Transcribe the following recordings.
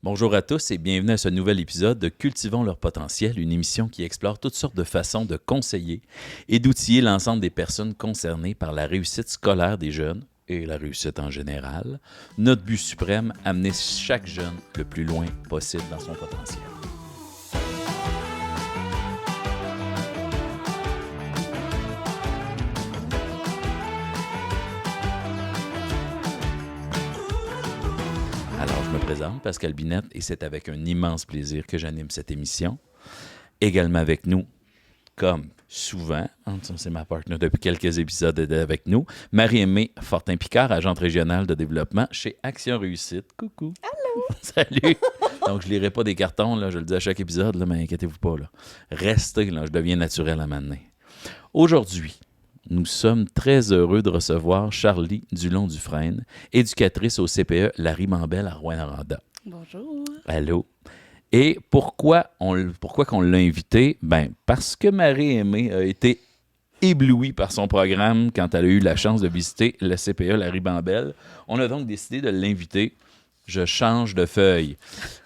Bonjour à tous et bienvenue à ce nouvel épisode de Cultivons leur potentiel, une émission qui explore toutes sortes de façons de conseiller et d'outiller l'ensemble des personnes concernées par la réussite scolaire des jeunes et la réussite en général. Notre but suprême, amener chaque jeune le plus loin possible dans son potentiel. Alors, je me présente, Pascal Binette, et c'est avec un immense plaisir que j'anime cette émission. Également avec nous, comme souvent, c'est ma partenaire depuis quelques épisodes, elle est avec nous, Marie-Aimée Fortin-Picard, agente régionale de développement chez Action Réussite. Coucou! Allô! Salut! Donc, je ne lirai pas des cartons, là, je le dis à chaque épisode, là, mais inquiétez-vous pas. Là. Restez, là, je deviens naturel à m'amener. Aujourd'hui, nous sommes très heureux de recevoir Charlie Dulon-Dufresne, éducatrice au CPE La Ribambelle à Rouyn-Noranda. Bonjour. Allô. Et pourquoi qu'on l'a invitée? Ben, parce que Marie-Aimée a été éblouie par son programme quand elle a eu la chance de visiter le CPE La Ribambelle. On a donc décidé de l'inviter. Je change de feuille.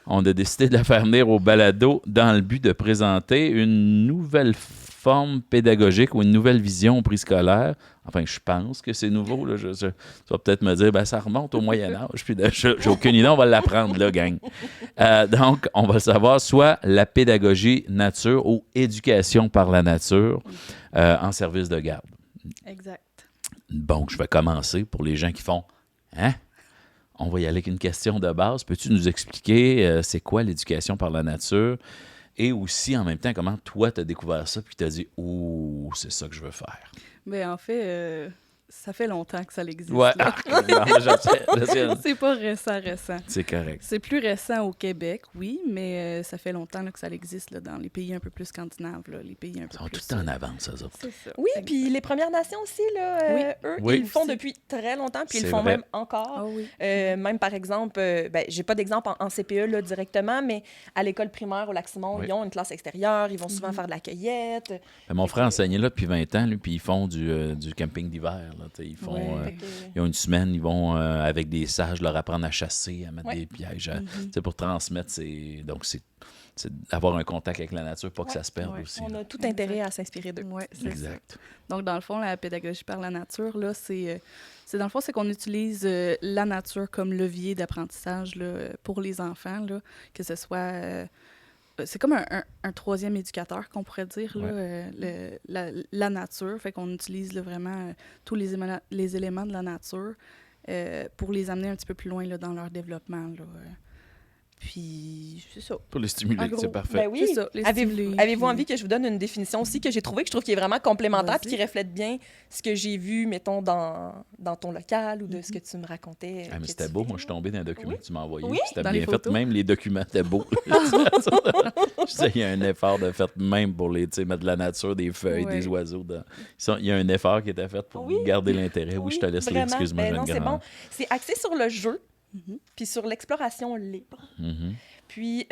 On a décidé de la faire venir au balado dans le but de présenter une nouvelle forme pédagogique ou une nouvelle vision au préscolaire. Enfin, je pense que c'est nouveau. Là. Tu vas peut-être me dire, ben, ça remonte au Moyen-Âge. Puis j'ai aucune idée, on va l'apprendre, là, gang. Donc, on va le savoir, soit la pédagogie nature ou éducation par la nature en service de garde. Exact. Bon, je vais commencer pour les gens qui font « Hein? » On va y aller avec une question de base. Peux-tu nous expliquer c'est quoi l'éducation par la nature? Et aussi, en même temps, comment toi, tu as découvert ça puis tu as dit « Ouh, c'est ça que je veux faire. » Ben, en fait, ça fait longtemps que ça existe. Ouais, là. C'est pas récent. C'est correct. C'est plus récent au Québec, oui, mais ça fait longtemps là, que ça existe là, dans les pays un peu plus scandinaves, là, les pays un peu Ils sont plus... tout le temps en avance, eux autres. C'est ça. Oui, Exact. puis les Premières Nations aussi, là, Oui. eux, Oui. ils le font Aussi. depuis très longtemps, puis ils C'est le font vrai. même encore. Ah oui. Même, par exemple, ben, j'ai pas d'exemple en CPE là, directement, mais à l'école primaire au Lac-Simon, Oui. ils ont une classe extérieure, ils vont souvent faire de la cueillette. Ben, mon frère enseignait là depuis 20 ans, lui, puis ils font du camping d'hiver. Là, ils font... Ouais. Fait que- Ils ont une semaine, ils vont avec des sages leur apprendre à chasser, à mettre Ouais. des pièges, pour transmettre. Donc, c'est d'avoir un contact avec la nature, pas que ça se perde Ouais. aussi. On là. a tout intérêt à s'inspirer d'eux. Ouais, c'est ça. Exact. Donc, dans le fond, la pédagogie par la nature, là, c'est dans le fond, c'est qu'on utilise la nature comme levier d'apprentissage là, pour les enfants, là, que ce soit... c'est comme un troisième éducateur, qu'on pourrait dire, là, la nature. Fait qu'on utilise là, vraiment tous les éléments de la nature pour les amener un petit peu plus loin là, dans leur développement. Là. Puis, c'est ça. Pour les stimuler, En gros, c'est parfait. Ben oui. C'est ça, les stimuler, Avez-vous puis- envie que je vous donne une définition aussi que j'ai trouvée, que je trouve qui est vraiment complémentaire Vas-y. puis qui reflète bien ce que j'ai vu, mettons, dans ton local ou de ce que tu me racontais. Ah, mais que c'était tu beau. fais. Moi, je suis tombé dans un document Oui. que tu m'as envoyé. Oui. puis C'était Dans bien les fait. photos. Même les documents étaient beaux. Je disais, il y a un effort de fait même pour mettre de la nature, des feuilles, Ouais. des oiseaux. Il y a un effort qui était fait pour Oui. garder l'intérêt. Oui, je te laisse lire. vraiment. Excuse-moi, Ben j'ai non, une c'est grande... bon. C'est axé sur le jeu, Mhm. puis sur l'exploration libre. Mhm. Puis,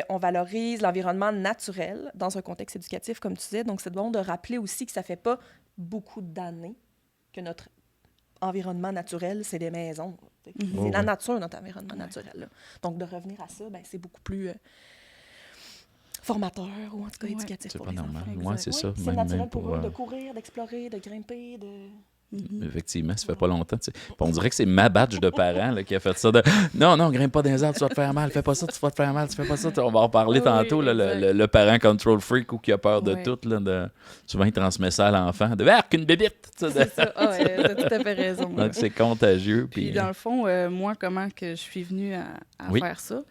on valorise l'environnement naturel dans un contexte éducatif, comme tu disais. Donc, c'est bon de rappeler aussi que ça fait pas beaucoup d'années que notre environnement naturel, c'est des maisons. C'est Oh, la ouais. nature, notre environnement naturel. Là. Donc, de revenir à ça, ben, c'est beaucoup plus formateur ou en tout cas Ouais. éducatif C'est pour pas les normal. enfants. Ouais, Exact. c'est ça. C'est Même naturel pour, pour eux de courir, d'explorer, de grimper, de... Mhm. Effectivement, ça fait pas longtemps. Tu sais. Puis on dirait que c'est ma badge de parent là, qui a fait ça. Non, grimpe pas dans les arbres, tu vas te faire mal. Fais pas ça, tu vas te faire mal. Tu fais pas ça. On va en reparler Oui, tantôt. Là, exact. le parent control freak ou qui a peur de Ouais. tout. Là, souvent, il transmet ça à l'enfant. Qu'une bébite. Tu sais, C'est ça. Ah, ouais, t'as tout à fait raison. là. Donc, c'est contagieux. Puis, dans le fond, moi, comment que je suis venue à Oui. faire ça?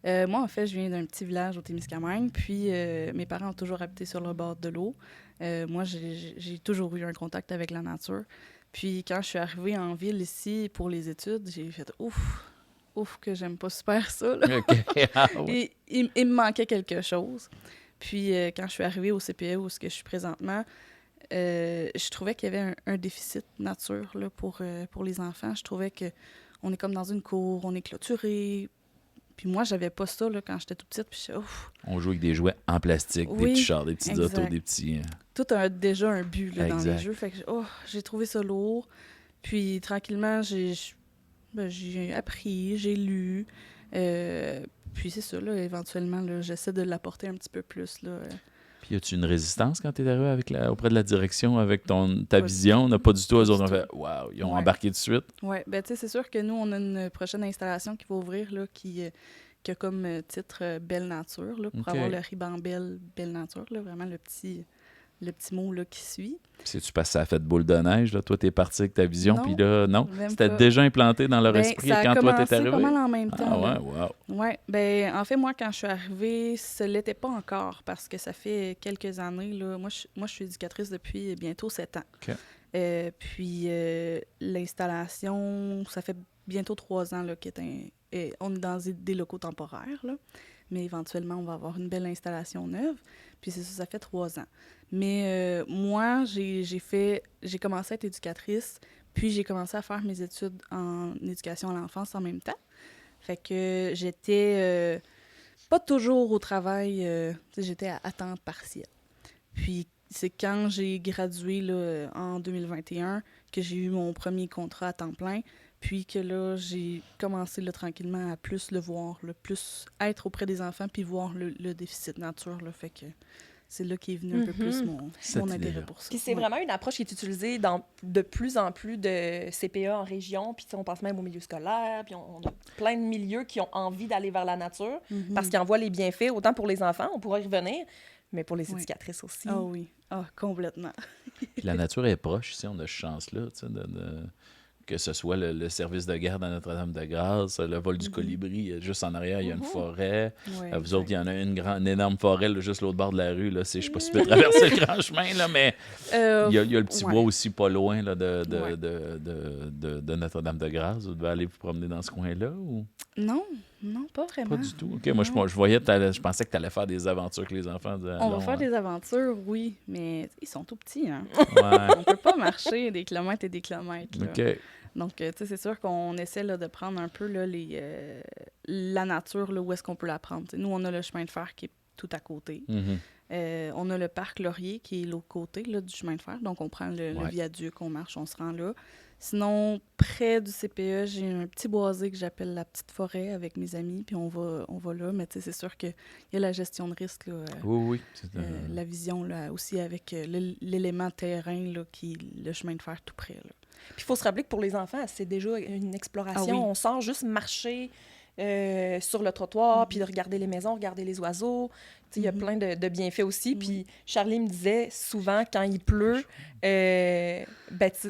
Moi, en fait, je viens d'un petit village au Témiscamingue, puis mes parents ont toujours habité sur le bord de l'eau. Moi, j'ai toujours eu un contact avec la nature. Puis, quand je suis arrivée en ville ici pour les études, j'ai fait « ouf, que j'aime pas super ça. » là. OK. Ah, oui. Et il me manquait quelque chose. Puis, quand je suis arrivée au CPE, où ce que je suis présentement, je trouvais qu'il y avait un déficit nature là, pour les enfants. Je trouvais qu'on est comme dans une cour, on est clôturé. Puis moi, j'avais pas ça là, quand j'étais toute petite. Puis je ouf, On joue avec des jouets en plastique, des Oui, petits chars, des petits exact. autos, des petits... tout a déjà un but là, dans Exact. les jeux. Fait que j'ai trouvé ça lourd. Puis tranquillement, j'ai appris, j'ai lu. Puis puis c'est ça, là, éventuellement, là, j'essaie de l'apporter un petit peu plus. Là. Puis, as-tu une résistance quand tu es arrivé auprès de la direction avec ta Pas vision? du On n'a pas du tout, Pas eux du autres ont tout. fait « Wow! » Ils ont Ouais. embarqué tout de suite. Oui, ben tu sais, c'est sûr que nous, on a une prochaine installation qui va ouvrir, là, qui a comme titre Belle Nature, là, pour OK. avoir le ruban Belle Nature, là, vraiment le petit mot là, qui suit. C'est-tu parce que ça a fait de boule de neige? Là? Toi, t'es parti avec ta vision, Non, puis là, non? même C'était pas. déjà implanté dans leur Ben, esprit ça a quand toi, t'es commencé arrivé? pas mal en même temps. Ah là. ouais, wow! Ouais, ben en fait, moi, quand je suis arrivée, ce l'était pas encore parce que ça fait quelques années. Là, moi, je suis éducatrice depuis bientôt 7 ans. OK. Puis l'installation, ça fait bientôt 3 ans là, on est dans des locaux temporaires, là, mais éventuellement, on va avoir une belle installation neuve. Puis c'est ça fait 3 ans. Mais moi, j'ai commencé à être éducatrice, puis j'ai commencé à faire mes études en éducation à l'enfance en même temps. Fait que j'étais pas toujours au travail, j'étais à temps partiel. Puis c'est quand j'ai gradué là, en 2021 que j'ai eu mon premier contrat à temps plein, puis que là, j'ai commencé là, tranquillement à plus le voir, plus être auprès des enfants, puis voir le déficit nature. Là, fait que c'est là qu'est venu un peu plus mon intérêt idée-là. pour ça. Puis c'est vraiment une approche qui est utilisée dans de plus en plus de CPE en région, puis on pense même au milieu scolaire, puis on a plein de milieux qui ont envie d'aller vers la nature Mhm. parce qu'ils en voient les bienfaits, autant pour les enfants, on pourra y revenir, mais pour les Oui. éducatrices aussi. Ah oui, complètement. Puis la nature est proche ici, on a cette chance-là, tu sais, que ce soit le service de garde à Notre-Dame-de-Grâce, le vol du colibri, juste en arrière, il y a une forêt. Ouais, Vous autres, il y en a une énorme forêt, là, juste l'autre bord de la rue. Là, je sais pas si tu peux traverser le grand chemin, là, mais il y a le petit bois aussi pas loin là, de Notre-Dame-de-Grâce. Vous devez aller vous promener dans ce coin-là? Ou... Non, pas vraiment. Pas du tout. OK, moi, je pensais que tu allais faire des aventures avec les enfants. On va faire des aventures, oui, mais ils sont tout petits, hein. Ouais. On peut pas marcher des kilomètres et des kilomètres. Là. OK. Donc, tu sais, c'est sûr qu'on essaie là, de prendre un peu là, la nature, là, où est-ce qu'on peut la prendre. T'sais, nous, on a le chemin de fer qui est tout à côté. Mhm. On a le parc Laurier qui est l'autre côté là, du chemin de fer. Donc, on prend le viaduc, on marche, on se rend là. Sinon, près du CPE, j'ai un petit boisé que j'appelle la petite forêt avec mes amis, puis on va là. Mais tu sais, c'est sûr qu'il y a la gestion de risque, là, Oui. la vision là, aussi avec l'élément terrain là, qui est le chemin de fer tout près. Là. Puis il faut se rappeler que pour les enfants, c'est déjà une exploration. Ah oui. On sort juste marcher sur le trottoir, puis de regarder les maisons, regarder les oiseaux. Il y a plein de bienfaits aussi. Puis Charlie me disait souvent, quand il pleut,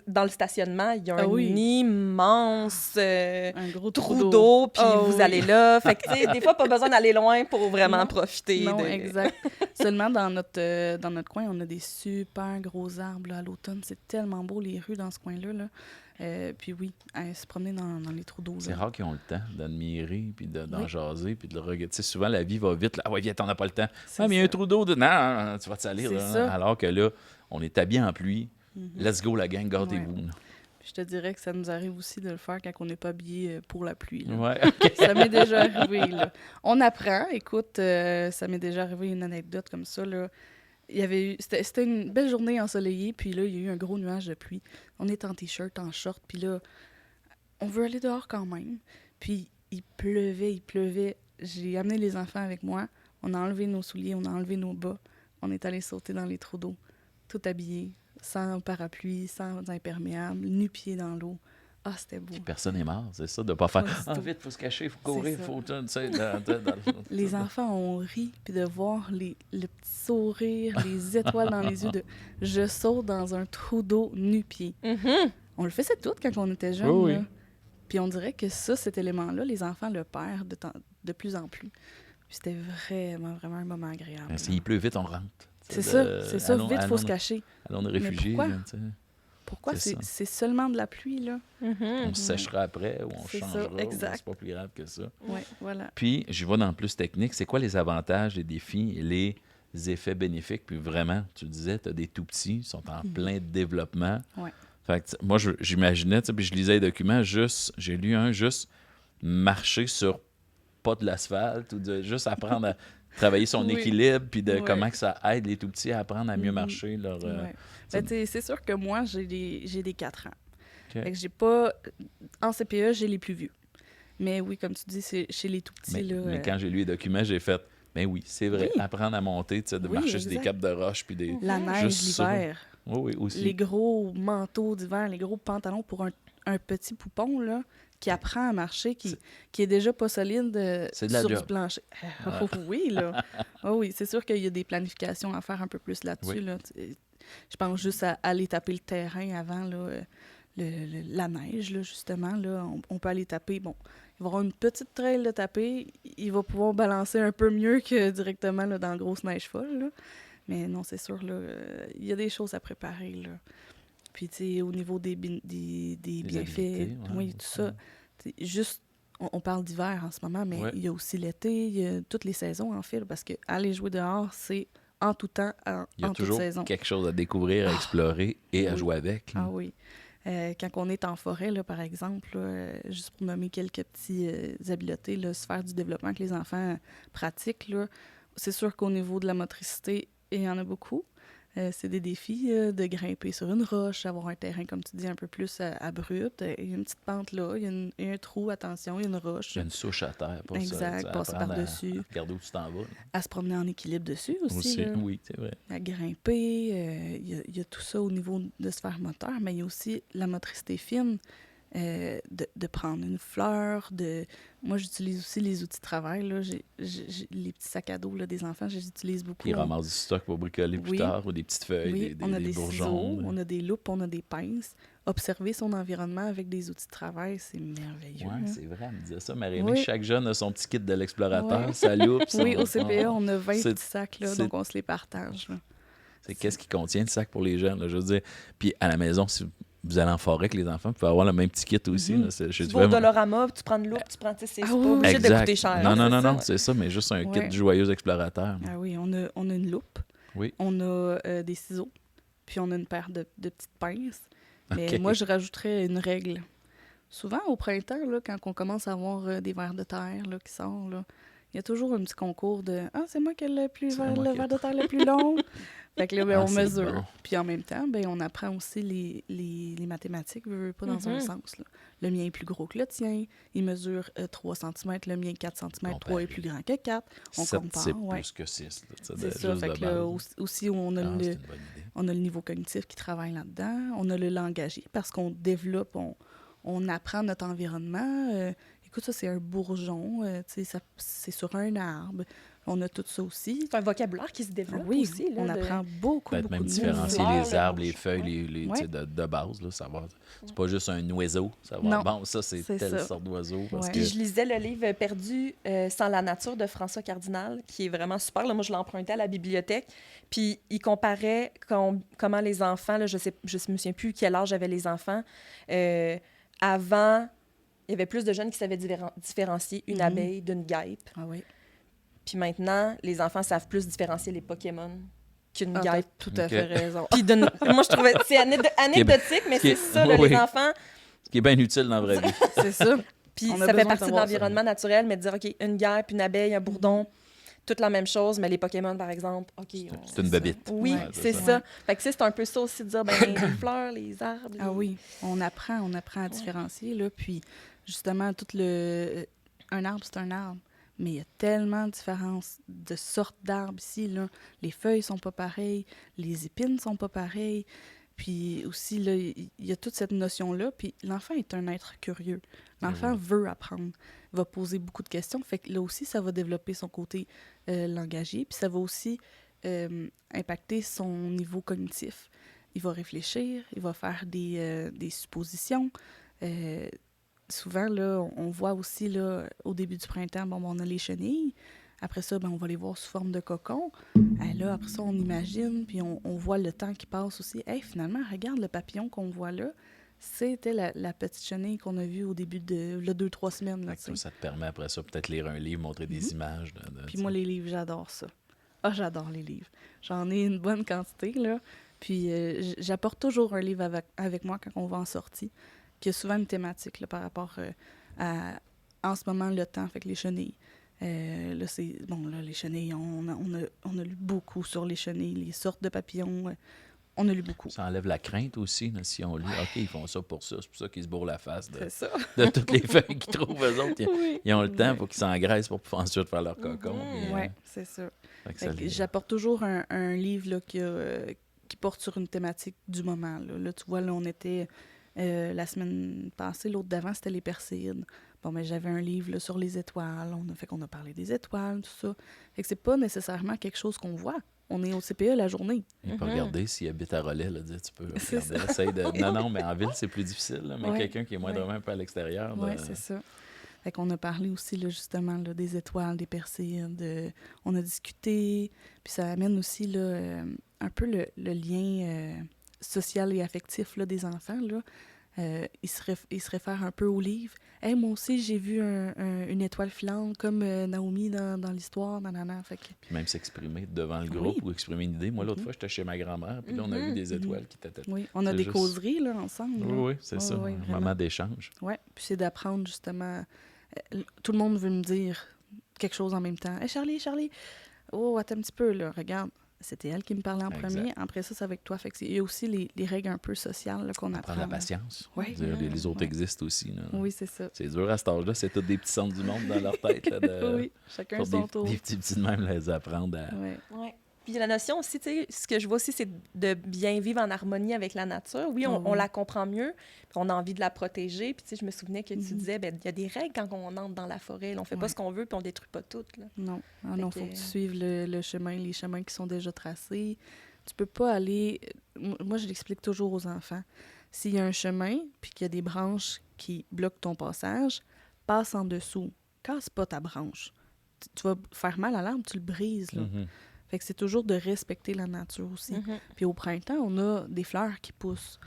dans le stationnement, il y a un immense un gros trou d'eau, puis vous oui. allez là. Fait que, des fois, pas besoin d'aller loin pour vraiment profiter. Non, exact. Seulement, dans notre coin, on a des super gros arbres là, à l'automne. C'est tellement beau, les rues dans ce coin-là. Là. Puis oui, se promener dans les trous d'eau. C'est là. rare qu'ils ont le temps d'admirer, puis d'en jaser, puis de le regarder. Tu sais, souvent, la vie va vite. Là. Ah ouais, viens, t'en as pas le temps. Ah, mais il y a un trou d'eau. Non, tu vas te salir. Là, ça. Alors que là, on est habillé en pluie. Let's go, la gang, gardez-vous. Ouais. là. Je te dirais que ça nous arrive aussi de le faire quand on n'est pas habillé pour la pluie. Là. Ouais. Ça m'est déjà arrivé. Là. On apprend. Écoute, ça m'est déjà arrivé une anecdote comme ça. Là. C'était une belle journée ensoleillée, puis là, il y a eu un gros nuage de pluie. On est en t-shirt, en short, puis là, on veut aller dehors quand même. Puis il pleuvait. J'ai amené les enfants avec moi. On a enlevé nos souliers, on a enlevé nos bas. On est allé sauter dans les trous d'eau, tout habillés, sans parapluie, sans imperméable, nu-pieds dans l'eau. Ah, c'était beau. Puis personne n'est mort, c'est ça, de pas faire Pas du tout. vite, faut se cacher, faut courir, ça. faut. Tu sais, Les enfants ont ri, puis de voir le petit sourire, les étoiles dans les yeux de « je saute dans un trou d'eau nu-pied ». On le faisait tout quand on était jeunes. Oui. Là. Puis on dirait que cet élément-là, les enfants le perdent de plus en plus. Puis c'était vraiment un moment agréable. S'il pleut vite, on rentre. C'est ça, vite, il faut se cacher. Allons nous réfugier. pourquoi? Là, tu sais. Pourquoi? C'est ça. C'est seulement de la pluie, là. On se séchera après ou on C'est ça, changera. exact. C'est pas plus grave que ça. Oui, voilà. Puis, je vais dans le plus technique. C'est quoi les avantages, les défis et les effets bénéfiques? Puis vraiment, tu le disais, tu as des tout-petits, ils sont en plein développement. Ouais. Fait que, moi, j'imaginais, puis je lisais les documents, j'ai lu juste marcher sur pas de l'asphalte ou juste apprendre à travailler son équilibre, puis de comment que ça aide les tout-petits à apprendre à mieux marcher. C'est sûr que moi, j'ai des 4 ans. Okay. Fait que j'ai pas... En CPE, j'ai les plus vieux. Mais oui, comme tu dis, c'est chez les tout-petits. Mais quand j'ai lu les documents, j'ai fait, ben oui, c'est vrai, Oui. apprendre à monter, tu sais, de Oui, marcher sur des exact. capes de roche, puis des... La neige Juste ça. l'hiver, Oui, oui, aussi. les gros manteaux d'hiver, les gros pantalons pour un petit poupon là, qui apprend à marcher, qui est déjà pas solide C'est de la sur job. du plancher. Oui, là. Oui, c'est sûr qu'il y a des planifications à faire un peu plus là-dessus. Oui. Là. Je pense juste à aller taper le terrain avant là, la neige, là, justement. Là. On peut aller taper. Bon, il va avoir une petite trail de taper. Il va pouvoir balancer un peu mieux que directement là, dans la grosse neige folle. Là. Mais non, c'est sûr, là, il y a des choses à préparer. Là. Puis, tu sais, au niveau des bienfaits, habiletés, oui, tout ça, juste, on parle d'hiver en ce moment, mais il y a aussi l'été, il y a toutes les saisons, en fait, parce que aller jouer dehors, c'est en tout temps, en Il y a toute toujours saison. quelque chose à découvrir, à explorer et à oui. jouer avec. Ah oui. Quand on est en forêt, là, par exemple, là, juste pour nommer quelques petits habiletés, là, se faire du développement que les enfants pratiquent, là, c'est sûr qu'au niveau de la motricité, il y en a beaucoup. C'est des défis de grimper sur une roche, avoir un terrain, comme tu dis, un peu plus abrupt. Il y a une petite pente là, il y a un trou, attention, il y a une roche. Il y a une souche à terre pour exact, ça. passer par-dessus. Regarder où tu t'en vas. À se promener en équilibre dessus aussi. Là. Oui, c'est vrai. À grimper, il y a tout ça au niveau de sphère moteur, mais il y a aussi la motricité fine, de prendre une fleur. Moi, j'utilise aussi les outils de travail. Là. J'ai les petits sacs à dos là, des enfants, je les utilise beaucoup. Puis ils ramassent du stock pour bricoler plus tard, ou des petites feuilles, on a des bourgeons. ciseaux, on a des loupes, on a des pinces. Observer son environnement avec des outils de travail, c'est merveilleux. Oui, hein? c'est vrai, elle me disait ça, Marie-Aimée. Oui. Chaque jeune a son petit kit de l'explorateur, Oui. sa loupe. Oui, au CPA, on a 20 c'est- petits sacs, là, donc on se les partage. Là. C'est qu'est-ce qui contient le sac pour les jeunes, là, je veux dire. Puis à la maison, si vous allez en forêt avec les enfants, vous pouvez avoir le même petit kit aussi. Mhm. Là, Tu vas au Dolorama, tu prends une loupe, tu prends, c'est pas obligé de Exact. coûter cher. Non, hein, non, c'est ça. c'est ça, mais juste un Ouais. kit du joyeux explorateur. Ah oui, on a une loupe, Oui. on a des ciseaux, puis on a une paire de petites pinces. Mais Ok. moi, je rajouterais une règle. Souvent, au printemps, là, quand on commence à avoir des vers de terre là, qui sortent, là, il y a toujours un petit concours de « Ah, c'est moi qui ai le ver de terre le plus long! » Fait que là, ben, on c'est mesure. bon. Puis en même temps, ben, on apprend aussi les mathématiques, pas dans un sens. Là. Le mien est plus gros que le tien. Il mesure 3 cm, le mien 4 cm, 3 est Comparer. plus grand que 4. On 7, compare. c'est Ouais. plus que 6. C'est ça. Fait que là, aussi, on a c'est une bonne idée. on a le niveau cognitif qui travaille là-dedans. On a le langagier parce qu'on développe, on apprend notre environnement. Écoute, ça, c'est un bourgeon. C'est sur un arbre. On a tout ça aussi. C'est un vocabulaire qui se développe Oui, aussi. Là, on apprend beaucoup, Peut-être beaucoup même de différencier mots. les arbres, les feuilles, Ouais. tu sais, de base. Là, savoir. C'est pas juste un oiseau. Savoir, Non, bon, ça, c'est c'est telle ça. sorte d'oiseau. Parce Ouais. que... Puis je lisais le livre Perdu sans la nature de François Cardinal, qui est vraiment super. Là, moi, je l'empruntais à la bibliothèque. Puis il comparait comment les enfants, là, je me souviens plus quel âge avaient les enfants. Avant, il y avait plus de jeunes qui savaient différencier une abeille d'une guêpe. Ah oui. Puis maintenant, les enfants savent plus différencier les Pokémon qu'une Ah, t'as guêpe. tout à fait raison. Puis moi, je trouvais... C'est anecdotique, mais qui est- c'est ça, là, oui. les enfants... Ce qui est bien utile dans la vraie vie. C'est ça. Puis On a ça fait besoin de partie de savoir l'environnement naturel, mais de dire, OK, une guêpe, une abeille, un bourdon, toute la même chose, mais les Pokémon, par exemple, OK. C'est une bébite. Oui, Ouais, c'est c'est ça. Fait que c'est un peu ça aussi de dire, ben, les fleurs, les arbres... Ah oui, on apprend à différencier, là, puis justement, un arbre, c'est un arbre, mais il y a tellement de différences de sortes d'arbres ici, là. Les feuilles sont pas pareilles, les épines sont pas pareilles, puis aussi, là, il y a toute cette notion-là, puis l'enfant est un être curieux. L'enfant veut apprendre, va poser beaucoup de questions, fait que là aussi, ça va développer son côté langagier, puis ça va aussi impacter son niveau cognitif. Il va réfléchir, il va faire des suppositions. Souvent, là, on voit aussi, là, au début du printemps, on a les chenilles. Après ça, on va les voir sous forme de cocon. Là, après ça, on imagine, puis on voit le temps qui passe aussi. Hey, finalement, regarde le papillon qu'on voit là. C'était la petite chenille qu'on a vue au début de 2-3 semaines. Là, Ça te permet après ça peut-être lire un livre, montrer des images. Puis moi, les livres, j'adore ça. Ah, j'adore les livres. J'en ai une bonne quantité, là. Puis j'apporte toujours un livre avec moi quand on va en sortie. Puis il y a souvent une thématique là, par rapport à, en ce moment, le temps, fait que les chenilles. Là, les chenilles, on a lu beaucoup sur les chenilles, les sortes de papillons. On a lu beaucoup. Ça enlève la crainte aussi, là, si on lit. OK, ils font ça pour ça. C'est pour ça qu'ils se bourrent la face C'est ça. de toutes les feuilles qu'ils trouvent, eux autres. Oui. Ils ont le temps pour qu'ils s'engraissent pour pouvoir ensuite faire leur cocon. puis, Oui, c'est ça. fait que Fait ça que les- j'apporte toujours un livre là, qui porte sur une thématique du moment. Là, tu vois, là, on était la semaine passée, l'autre d'avant, c'était les Perséides. Bon, mais j'avais un livre là, sur les étoiles. On a parlé des étoiles, tout ça. Fait que c'est pas nécessairement quelque chose qu'on voit. On est au CPE la journée. Il peut regarder s'il habite à Relais, là, dire, tu peux C'est regarder, essaye de... Non, mais en ville, c'est plus difficile, là, mais Ouais. quelqu'un qui est moindrement un peu à l'extérieur. Oui, c'est ça. Fait qu'on a parlé aussi, là, justement, là, des étoiles, des Perséides. On a discuté. Puis ça amène aussi là, un peu le lien social et affectif là, des enfants. Là. Ils se réfèrent un peu au livre. Hey, moi aussi, j'ai vu une étoile filante comme Naomi dans l'histoire. Nanana. Fait que... Puis même s'exprimer devant le groupe ou exprimer une idée. Moi, l'autre fois, j'étais chez ma grand-mère, puis là, on a vu des étoiles qui t'étaient... Oui, on a C'est des juste- causeries là, ensemble. là. Oui, c'est ça, oui, un vraiment. moment d'échange. Oui, puis c'est d'apprendre justement. Tout le monde veut me dire quelque chose en même temps. Hey, Charlie, oh, attends un petit peu, là, regarde. C'était elle qui me parlait en Exact. premier. Après ça, c'est avec toi. Fait que il y a aussi les règles un peu sociales là, qu'on apprend. Prendre la patience. Oui. Dire, les autres Ouais. existent aussi. Là. Oui, c'est ça. C'est dur à cet âge-là, c'est tous des petits sons du monde dans leur tête. Là, Oui, chacun pour son tour. des petits de même, les apprendre à... Ouais. Ouais. Puis la notion aussi, tu sais, ce que je vois aussi, c'est de bien vivre en harmonie avec la nature. Oui, on la comprend mieux, puis on a envie de la protéger. Puis tu sais, je me souvenais que tu disais, ben il y a des règles quand on entre dans la forêt. Là, on fait pas ce qu'on veut, puis on détruit pas tout. Là. Non, Fait faut que- que tu suives le chemin, les chemins qui sont déjà tracés. Tu peux pas aller... Moi, je l'explique toujours aux enfants. S'il y a un chemin, puis qu'il y a des branches qui bloquent ton passage, passe en dessous. Casse pas ta branche. Tu vas faire mal à l'arbre, tu le brises. Là. Mhm. Fait que c'est toujours de respecter la nature aussi. Puis au printemps, on a des fleurs qui poussent.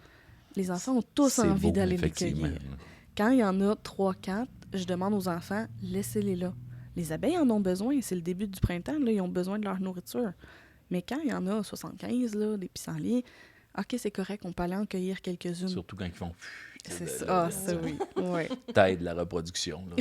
Les enfants ont tous C'est envie beau, d'aller les effectivement. cueillir. Quand il y en a 3-4, je demande aux enfants, laissez-les là. Les abeilles en ont besoin, c'est le début du printemps, là, ils ont besoin de leur nourriture. Mais quand il y en a 75, là, des pissenlits, OK, c'est correct, on peut aller en cueillir quelques-unes. Surtout quand ils font... C'est ça. Ah, ça oui. Ouais. T'aides la reproduction. Là.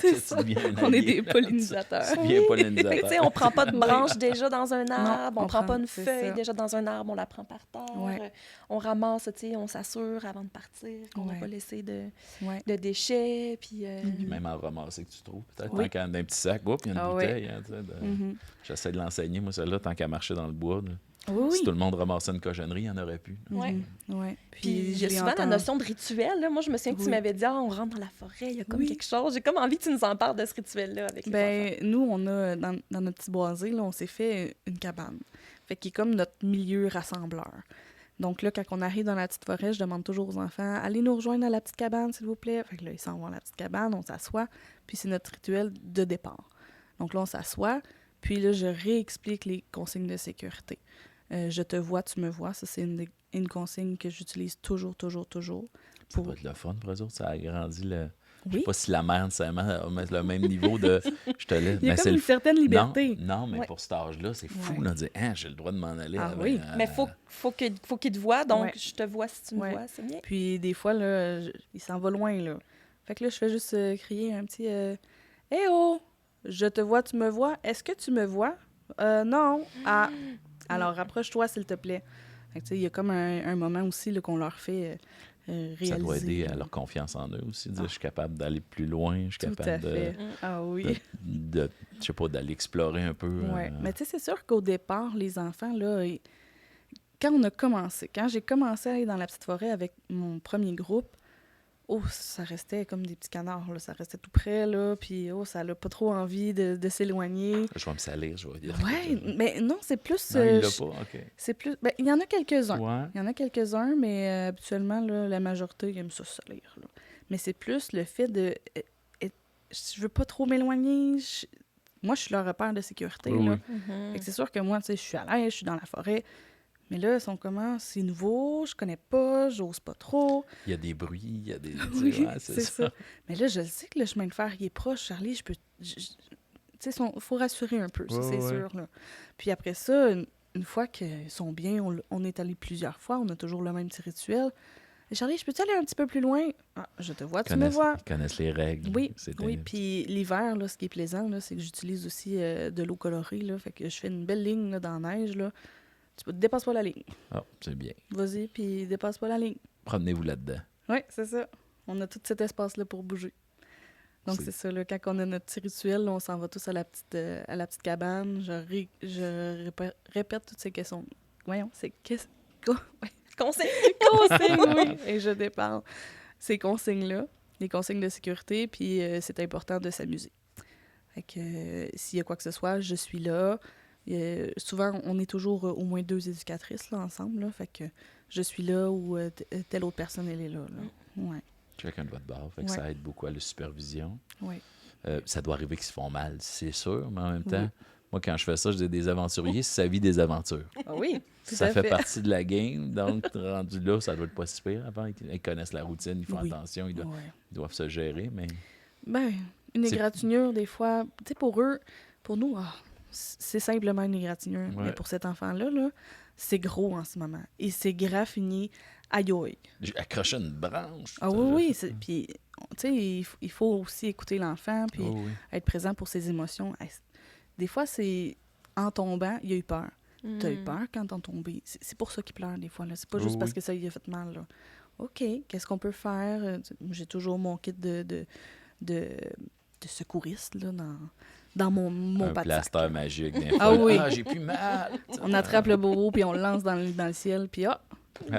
Tu deviens un On est allié, des là. pollinisateurs. Tu deviens Fait que, tu pollinisateur. sais, on prend pas de branche déjà dans un arbre, on on prend pas prend- une c'est feuille ça. déjà dans un arbre, on la prend par terre. Ouais. On ramasse, tu sais, on s'assure avant de partir qu'on n'a Ouais. pas laissé de Ouais. déchets. Puis, Puis même en ramasser que tu trouves. Peut-être Oui. tant qu'à dans un petit sac, oups, il y a une Ah oui. bouteille. Hein, tu sais, de- Mhm. J'essaie de l'enseigner, moi, celle-là, tant qu'à marcher dans le bois. Là. Oui, Si oui. tout le monde ramassait une cochonnerie, il n'y en aurait plus. Ouais. Ouais. Puis j'ai je l'ai souvent la entendu. notion de rituel. Là. Moi, je me souviens que tu Oui. m'avais dit, on rentre dans la forêt, il y a comme Oui. quelque chose. J'ai comme envie que tu nous en parles de ce rituel-là avec les enfants. Ben, nous, on a, dans notre petit boisé, là, on s'est fait une cabane. Fait qu'il est comme notre milieu rassembleur. Donc là, quand on arrive dans la petite forêt, je demande toujours aux enfants, allez nous rejoindre à la petite cabane, s'il vous plaît. Fait que là, ils s'en vont à la petite cabane, on s'assoit, puis c'est notre rituel de départ. Donc là, on s'assoit, puis là, je réexplique les consignes de sécurité. Je te vois, tu me vois. Ça, c'est une consigne que j'utilise toujours. Ça va être le fun pour eux autres. Ça agrandit le... Je sais Oui, pas si la mère, nécessairement, va mettre le même niveau de je te laisse. il y a Mais c'est comme le une certaine liberté. Non, mais Ouais. pour cet âge-là, c'est fou Ouais. là, de dire j'ai le droit de m'en aller. Ah avec, oui. Mais faut qu'il te voie, donc Ouais. je te vois si tu me Ouais. vois, c'est bien. Puis des fois, là, il s'en va loin, là. Fait que là, je fais juste crier un petit « Eh oh! Je te vois, tu me vois. Est-ce que tu me vois? Non. Ah! Alors, rapproche-toi, s'il te plaît. » Fait que, tu sais, il y a comme un moment aussi là, qu'on leur fait réaliser. Ça doit aider à leur confiance en eux aussi. De dire, je suis capable d'aller plus loin, je suis Tout à capable fait. Ah oui. je sais pas, d'aller explorer un peu. Ouais. Mais tu sais, c'est sûr qu'au départ, les enfants, là, quand j'ai commencé à aller dans la petite forêt avec mon premier groupe, ça restait comme des petits canards, là. Ça restait tout près, là, puis ça n'a pas trop envie de s'éloigner. Je vais me salir, je vais dire. Ouais, mais non, c'est plus... Non, il l'a je- pas, OK. c'est plus... Ben, il y en a quelques-uns. Ouais. Il y en a quelques-uns, mais habituellement, là, la majorité ils aiment ça salir, là. Mais c'est plus le fait de... je veux pas trop m'éloigner. Moi, je suis leur repère de sécurité, Oui, là. oui. Fait que c'est sûr que moi, tu sais, je suis à l'aise, je suis dans la forêt. Mais là, ils sont comment? C'est nouveau, je connais pas, j'ose pas trop. Il y a des bruits, il y a des... Oui, ouais, c'est ça. Mais là, je le sais que le chemin de fer, il est proche, Charlie, tu sais, il faut rassurer un peu, ça, Ouais, c'est ouais. sûr, là. Puis après ça, une fois qu'ils sont bien, on est allé plusieurs fois, on a toujours le même petit rituel. Et Charlie, je peux-tu aller un petit peu plus loin? Ah, je te vois, tu me vois. Ils connaissent les règles. Oui, C'est oui. Puis l'hiver, là, ce qui est plaisant, là, c'est que j'utilise aussi de l'eau colorée, là. Fait que je fais une belle ligne là, dans la neige, là. Dépasse pas la ligne. Ah, c'est bien. Vas-y, puis dépasse pas la ligne. Promenez-vous là-dedans. Oui, c'est ça. On a tout cet espace-là pour bouger. Donc, c'est ça. Là, quand on a notre petit rituel, là, on s'en va tous à la petite cabane. Je répète toutes ces questions. Voyons, c'est... Conseil. Consignes, oui. Et je déparle ces consignes-là, les consignes de sécurité, puis c'est important de s'amuser. Fait que s'il y a quoi que ce soit, je suis là. Souvent, on est toujours au moins 2 éducatrices là, ensemble. Là, fait que je suis là ou telle autre personne, elle est là. Ouais. Chacun de votre bord. Fait que ça aide beaucoup à la supervision. Ouais. Ça doit arriver qu'ils se font mal, c'est sûr, mais en même temps, Oui. moi, quand je fais ça, je dis des aventuriers, c'est sa vie des aventures. Ah oui, tout Ça à fait partie de la game, donc rendu là, ça doit être pas si pire. Avant, ils connaissent la routine, ils font Oui. attention, ils Ouais. doivent se gérer, mais Ben, une C'est- égratignure, des fois, tu sais, pour eux, pour nous, c'est simplement une égratignure. Ouais. Mais pour cet enfant-là, là, c'est gros en ce moment. Et c'est graffiné. Aïe aïe. j'ai accroché une branche. Ah oui, oui. Puis, tu sais, il faut aussi écouter l'enfant, puis Oh oui. être présent pour ses émotions. Des fois, c'est en tombant, il a eu peur. T'as eu peur quand t'es tombé. C'est pour ça qu'il pleure, des fois. Là. C'est pas juste Oui, parce oui. que ça lui a fait mal. Là. OK, qu'est-ce qu'on peut faire? J'ai toujours mon kit de secouriste là, dans mon Un pas de plaster sac. magique. Des Ah fois. oui. Ah, j'ai plus mal. On attrape le bourreau, puis on le lance dans le ciel, puis Ah,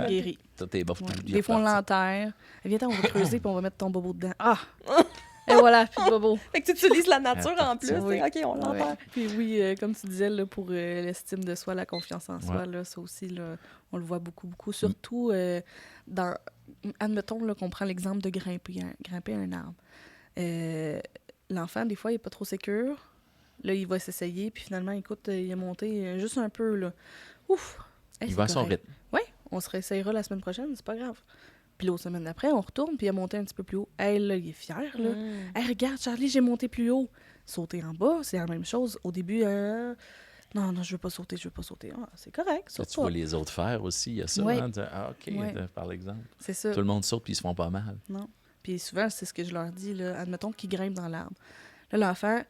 guéri. tout est bon. Ouais. Il est Des fois, on reparti. l'enterre. Viens, on va creuser, puis on va mettre ton bobo dedans. Ah! Et voilà, puis le bobo. Fait que tu utilises la nature en plus. Oui. OK, on l'enterre. Ouais. Puis oui, comme tu disais, là, pour l'estime de soi, la confiance en soi, Ouais. là, ça aussi, là, on le voit beaucoup, beaucoup. Surtout dans... Admettons là, qu'on prend l'exemple de grimper un arbre. L'enfant, des fois, il n'est pas trop sécure. Là, il va s'essayer, puis finalement, écoute, il est monté juste un peu, là. Ouf! Hey, Il c'est va à son correct. rythme. Oui, on se réessayera la semaine prochaine, c'est pas grave. Puis l'autre semaine d'après, on retourne, puis il a monté un petit peu plus haut. Hey, là, il est fier, là. Hey, regarde, Charlie, j'ai monté plus haut. Sauter en bas, c'est la même chose. Au début, non, je veux pas sauter. Ah, c'est correct, Ça, saute tu pas. vois les autres faire aussi. Il y a ça. Ouais. Hein, ah, OK, Ouais. par exemple. C'est ça. Tout le monde saute puis ils se font pas mal. Non. Puis souvent, c'est ce que je leur dis, là. Admettons qu'ils grimpent dans l'arbre. Là, l'enfant,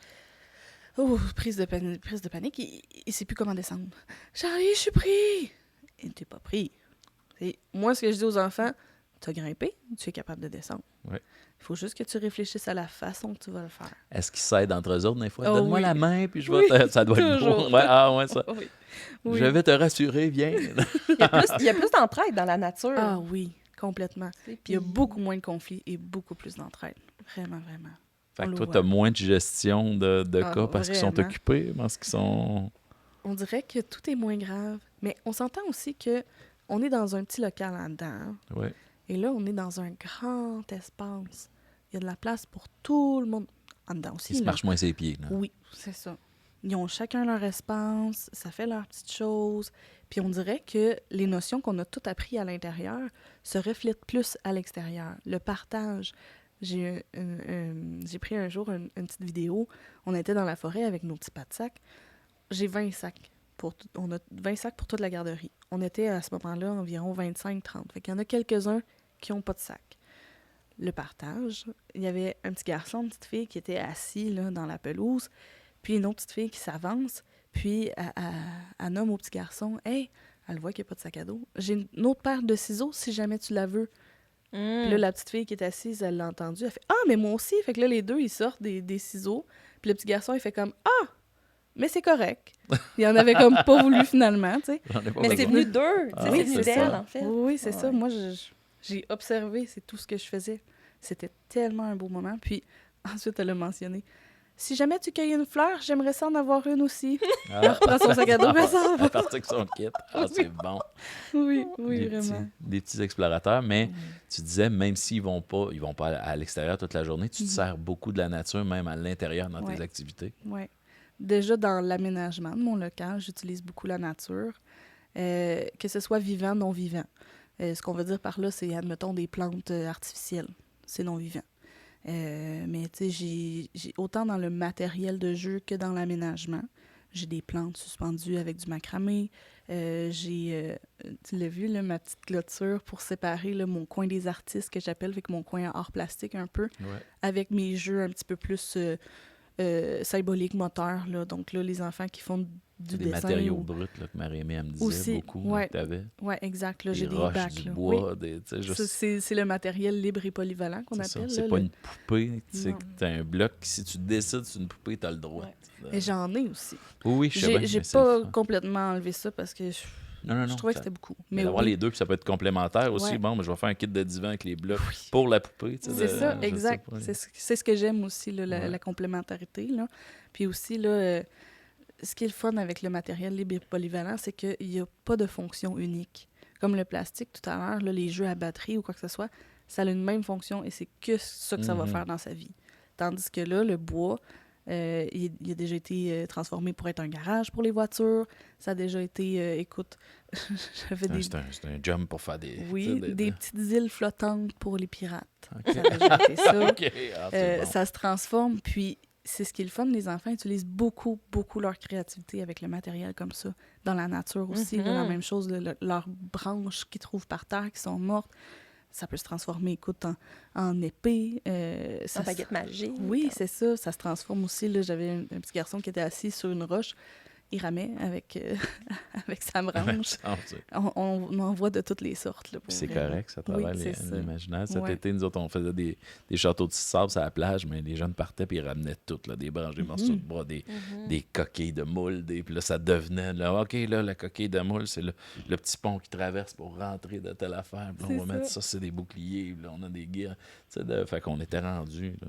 prise de panique, il sait plus comment descendre. Charlie, je suis pris! Et t'es pas pris. Et moi, ce que je dis aux enfants, tu as grimpé, tu es capable de descendre. Ouais. Il faut juste que tu réfléchisses à la façon que tu vas le faire. Est-ce qu'ils s'aident entre eux autres des fois? Oh, Donne-moi oui. la main puis je vais Oui, te... Ça doit être toujours. beau. Ouais, ah ouais, ça. Oui. Oui. Je vais te rassurer, viens. Il y a plus d'entraide dans la nature. Ah oui, complètement. Puis il y a beaucoup moins de conflits et beaucoup plus d'entraide. Vraiment, vraiment. Fait On que le toi, voit. t'as moins de gestion de Ah, cas parce qu'ils sont vraiment. occupés, parce qu'ils sont... On dirait que tout est moins grave. Mais on s'entend aussi que on est dans un petit local là-dedans. Hein. Ouais. Et là, on est dans un grand espace. Il y a de la place pour tout le monde. En dedans aussi. Ils se là. marchent moins ses pieds. Là. Oui, c'est ça. Ils ont chacun leur espace, ça fait leurs petites choses. Puis on dirait que les notions qu'on a toutes apprises à l'intérieur se reflètent plus à l'extérieur. Le partage. J'ai pris un jour une petite vidéo. On était dans la forêt avec nos petits pas de sac. J'ai 20 sacs. On a 20 sacs pour toute la garderie. On était à ce moment-là environ 25-30. Fait qu'il y en a quelques-uns qui n'ont pas de sac. Le partage, il y avait un petit garçon, une petite fille qui était assis là, dans la pelouse, puis une autre petite fille qui s'avance, puis elle nomme au petit garçon « Hey, elle voit qu'il n'y a pas de sac à dos. J'ai une autre paire de ciseaux si jamais tu la veux. Puis là, la petite fille qui est assise, elle l'a entendu, elle fait « Ah, mais moi aussi! » Fait que là, les deux, ils sortent des ciseaux, puis le petit garçon, il fait comme « Ah! Mais c'est correct. » Il en avait comme pas voulu finalement, tu sais. J'en ai pas Mais c'est besoin. venu d'eux. Ah, c'est oui, venu c'est d'elle, ça. en fait. Oui, c'est ça. Ouais. Moi, j'ai observé, c'est tout ce que je faisais. C'était tellement un beau moment. Puis ensuite, elle a mentionné « Si jamais tu cueilles une fleur, j'aimerais ça en avoir une aussi. » Elle reprend son sac à dos, elle s'en va. À partir de son kit. Ah, c'est bon. Oui, oui, des vraiment. des petits explorateurs, mais tu disais, même s'ils vont pas à l'extérieur toute la journée, tu te sers beaucoup de la nature, même à l'intérieur dans Ouais. tes activités. Oui. Déjà, dans l'aménagement de mon local, j'utilise beaucoup la nature, que ce soit vivant, non vivant. Ce qu'on veut dire par là, c'est, admettons, des plantes artificielles. C'est non vivant. Mais, tu sais, j'ai autant dans le matériel de jeu que dans l'aménagement. J'ai des plantes suspendues avec du macramé. Tu l'as vu, là, ma petite clôture pour séparer là, mon coin des artistes, que j'appelle, avec mon coin art plastique un peu, Ouais. avec mes jeux un petit peu plus symboliques, moteurs. Là. Donc là, les enfants qui font du des dessin. matériaux bruts là, que Marie-Aimée elle me disait Aussi, beaucoup ouais. que t'avais. Oui, exact. Là, Des j'ai des roches, bacs. du Là. bois, Oui. des... tu sais, Ça, juste... c'est le matériel libre et polyvalent qu'on C'est ça. appelle. C'est là, pas le- une poupée. Tu sais Non. que t'as un bloc. Si tu décides c'est une poupée, t'as le droit. Ouais. Et j'en ai aussi. Oui, je sais bien. J'ai mais c'est le pas fun. complètement enlevé ça parce que Non, je trouvais que ça- c'était beaucoup. Mais Mais d'avoir oui, les deux, puis ça peut être complémentaire aussi. Ouais. Bon, mais je vais faire un kit de divan avec les blocs pour la poupée. Tu sais, c'est ça, je sais exact. pas. C'est ce que j'aime aussi, là, Ouais. la complémentarité. Là. Puis aussi, là, ce qui est le fun avec le matériel libre et polyvalent, c'est qu'il n'y a pas de fonction unique. Comme le plastique tout à l'heure, là, les jeux à batterie ou quoi que ce soit, ça a une même fonction et c'est que ça que ça va Mhm. faire dans sa vie. Tandis que là, le bois, il a déjà été transformé pour être un garage pour les voitures. Ça a déjà été, écoute, j'avais des, C'est un jump pour faire des... oui, tu sais, des petites îles flottantes pour les pirates. OK. Ça a déjà été ça. OK. Ah, c'est bon. Ça se transforme, puis c'est ce qui est le fun, les enfants utilisent beaucoup, beaucoup leur créativité avec le matériel comme ça. Dans la nature aussi, là, la même chose, leurs branches qu'ils trouvent par terre, qui sont mortes, ça peut se transformer, écoute, en épée. En baguette magique. Oui, c'est ça, ça se transforme aussi. Là, j'avais un petit garçon qui était assis sur une roche, il ramait avec, avec sa branche. Ah, tu sais. On en voit de toutes les sortes. Là, pour Puis c'est vrai. correct, ça travaille Oui, c'est ça. l'imaginaire. Cet Ouais. été, nous autres, on faisait des châteaux de sable sur la plage, mais les jeunes partaient puis ils ramenaient tout, là, des branches, des morceaux de bois, des coquilles de moule, puis là, ça devenait, là, OK, là, la coquille de moule, c'est le petit pont qui traverse pour rentrer de telle affaire. Puis là, on va C'est mettre ça. ça, c'est des boucliers, puis là, on a des guerres. Fait qu'on était rendus, là,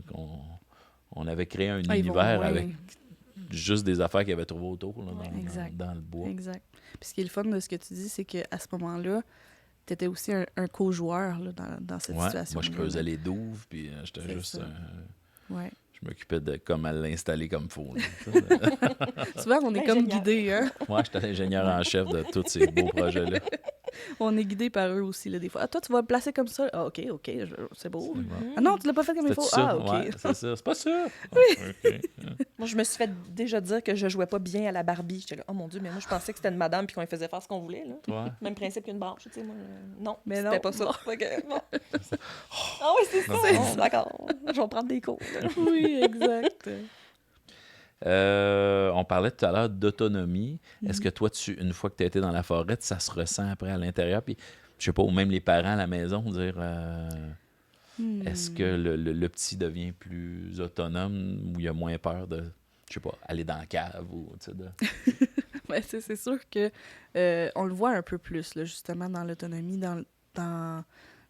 on avait créé un Ah, ils vont univers loin. avec juste des affaires qu'ils avaient trouvées autour, là, Exact. dans le bois. Exact. Puis ce qui est le fun de ce que tu dis, c'est qu'à ce moment-là, tu étais aussi un co-joueur là, dans cette Ouais, situation. moi, je creusais les douves, puis j'étais C'est juste... ça. Ouais. Je m'occupais de comme à l'installer comme il faut. Souvent, on est comme Ingénieur. guidés. Hein? Moi, j'étais l'ingénieur en chef de tous ces beaux projets-là. On est guidés par eux aussi, là, des fois. Ah, toi, tu vas le placer comme ça. Ah, OK, c'est beau. C'est bon. Ah non, tu l'as pas fait comme il C'était faut. ça? Ah, OK. Ouais, c'est ça. C'est pas ça. Ah, OK. Moi, je me suis fait déjà dire que je jouais pas bien à la Barbie. J'étais là, oh mon Dieu, mais moi, je pensais que c'était une madame puis qu'on lui faisait faire ce qu'on voulait. Là. Toi? Même principe qu'une branche, tu sais. Moi, non, Mais c'était non. pas ça. Fait que, bon. Ah oui, c'est ça. Bon, d'accord. Je vais prendre des cours. là. Oui, exact. On parlait tout à l'heure d'autonomie. Est-ce que toi, une fois que tu as été dans la forêt, ça se ressent après à l'intérieur? Puis, je sais pas, ou même les parents à la maison, dire est-ce que le petit devient plus autonome ou il a moins peur de, je sais pas, aller dans la cave ou, tu sais, de... Ouais, c'est sûr que on le voit un peu plus, là, justement, dans l'autonomie, dans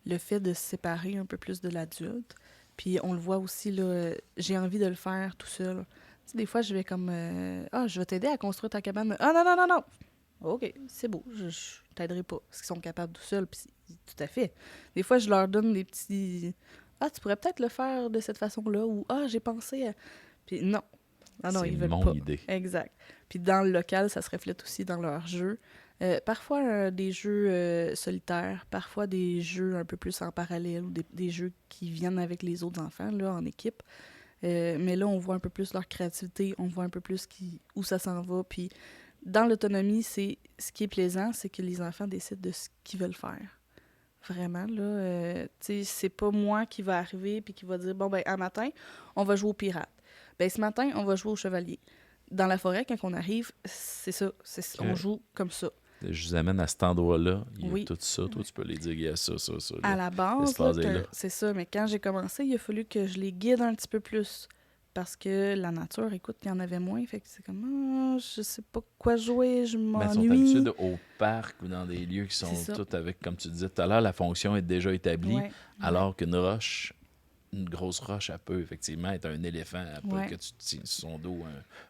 le fait de se séparer un peu plus de l'adulte. Puis on le voit aussi, là, j'ai envie de le faire tout seul. Tu sais, des fois, je vais comme, je vais t'aider à construire ta cabane. Ah, non, non, non, non! OK, c'est beau, je t'aiderai pas. Parce qu'ils sont capables tout seuls, puis tout à fait. Des fois, je leur donne des petits... Ah, tu pourrais peut-être le faire de cette façon-là, ou Ah, j'ai pensé à... Puis non. Ah non, C'est ils veulent mon pas. idée. Exact. Puis dans le local, ça se reflète aussi dans leurs jeux. Parfois des jeux solitaires, parfois des jeux un peu plus en parallèle, ou des jeux qui viennent avec les autres enfants, là, en équipe. Mais là, on voit un peu plus leur créativité, on voit un peu plus où ça s'en va. Puis dans l'autonomie, ce qui est plaisant, c'est que les enfants décident de ce qu'ils veulent faire. Vraiment, là. Tu sais, c'est pas moi qui va arriver puis qui va dire, bon, ben, un matin, on va jouer au pirate. Ben, ce matin, on va jouer au chevalier. Dans la forêt, quand on arrive, c'est ça. On joue comme ça. Je vous amène à cet endroit-là. Il y a Oui. tout ça. Toi, tu peux les dire, il y a ça. À là. la base, L'espace là, est là. c'est ça. Mais quand j'ai commencé, il a fallu que je les guide un petit peu plus. Parce que la nature, écoute, il y en avait moins. Fait que c'est comme, je sais pas quoi jouer, je Ben, ils sont m'ennuie. habitués au parc ou dans des lieux qui sont C'est ça. tous avec, comme tu disais tout à l'heure, la fonction est déjà établie, Ouais. alors qu'une roche, une grosse roche, elle peut effectivement être un éléphant, elle peut Ouais. que tu tiens sur son dos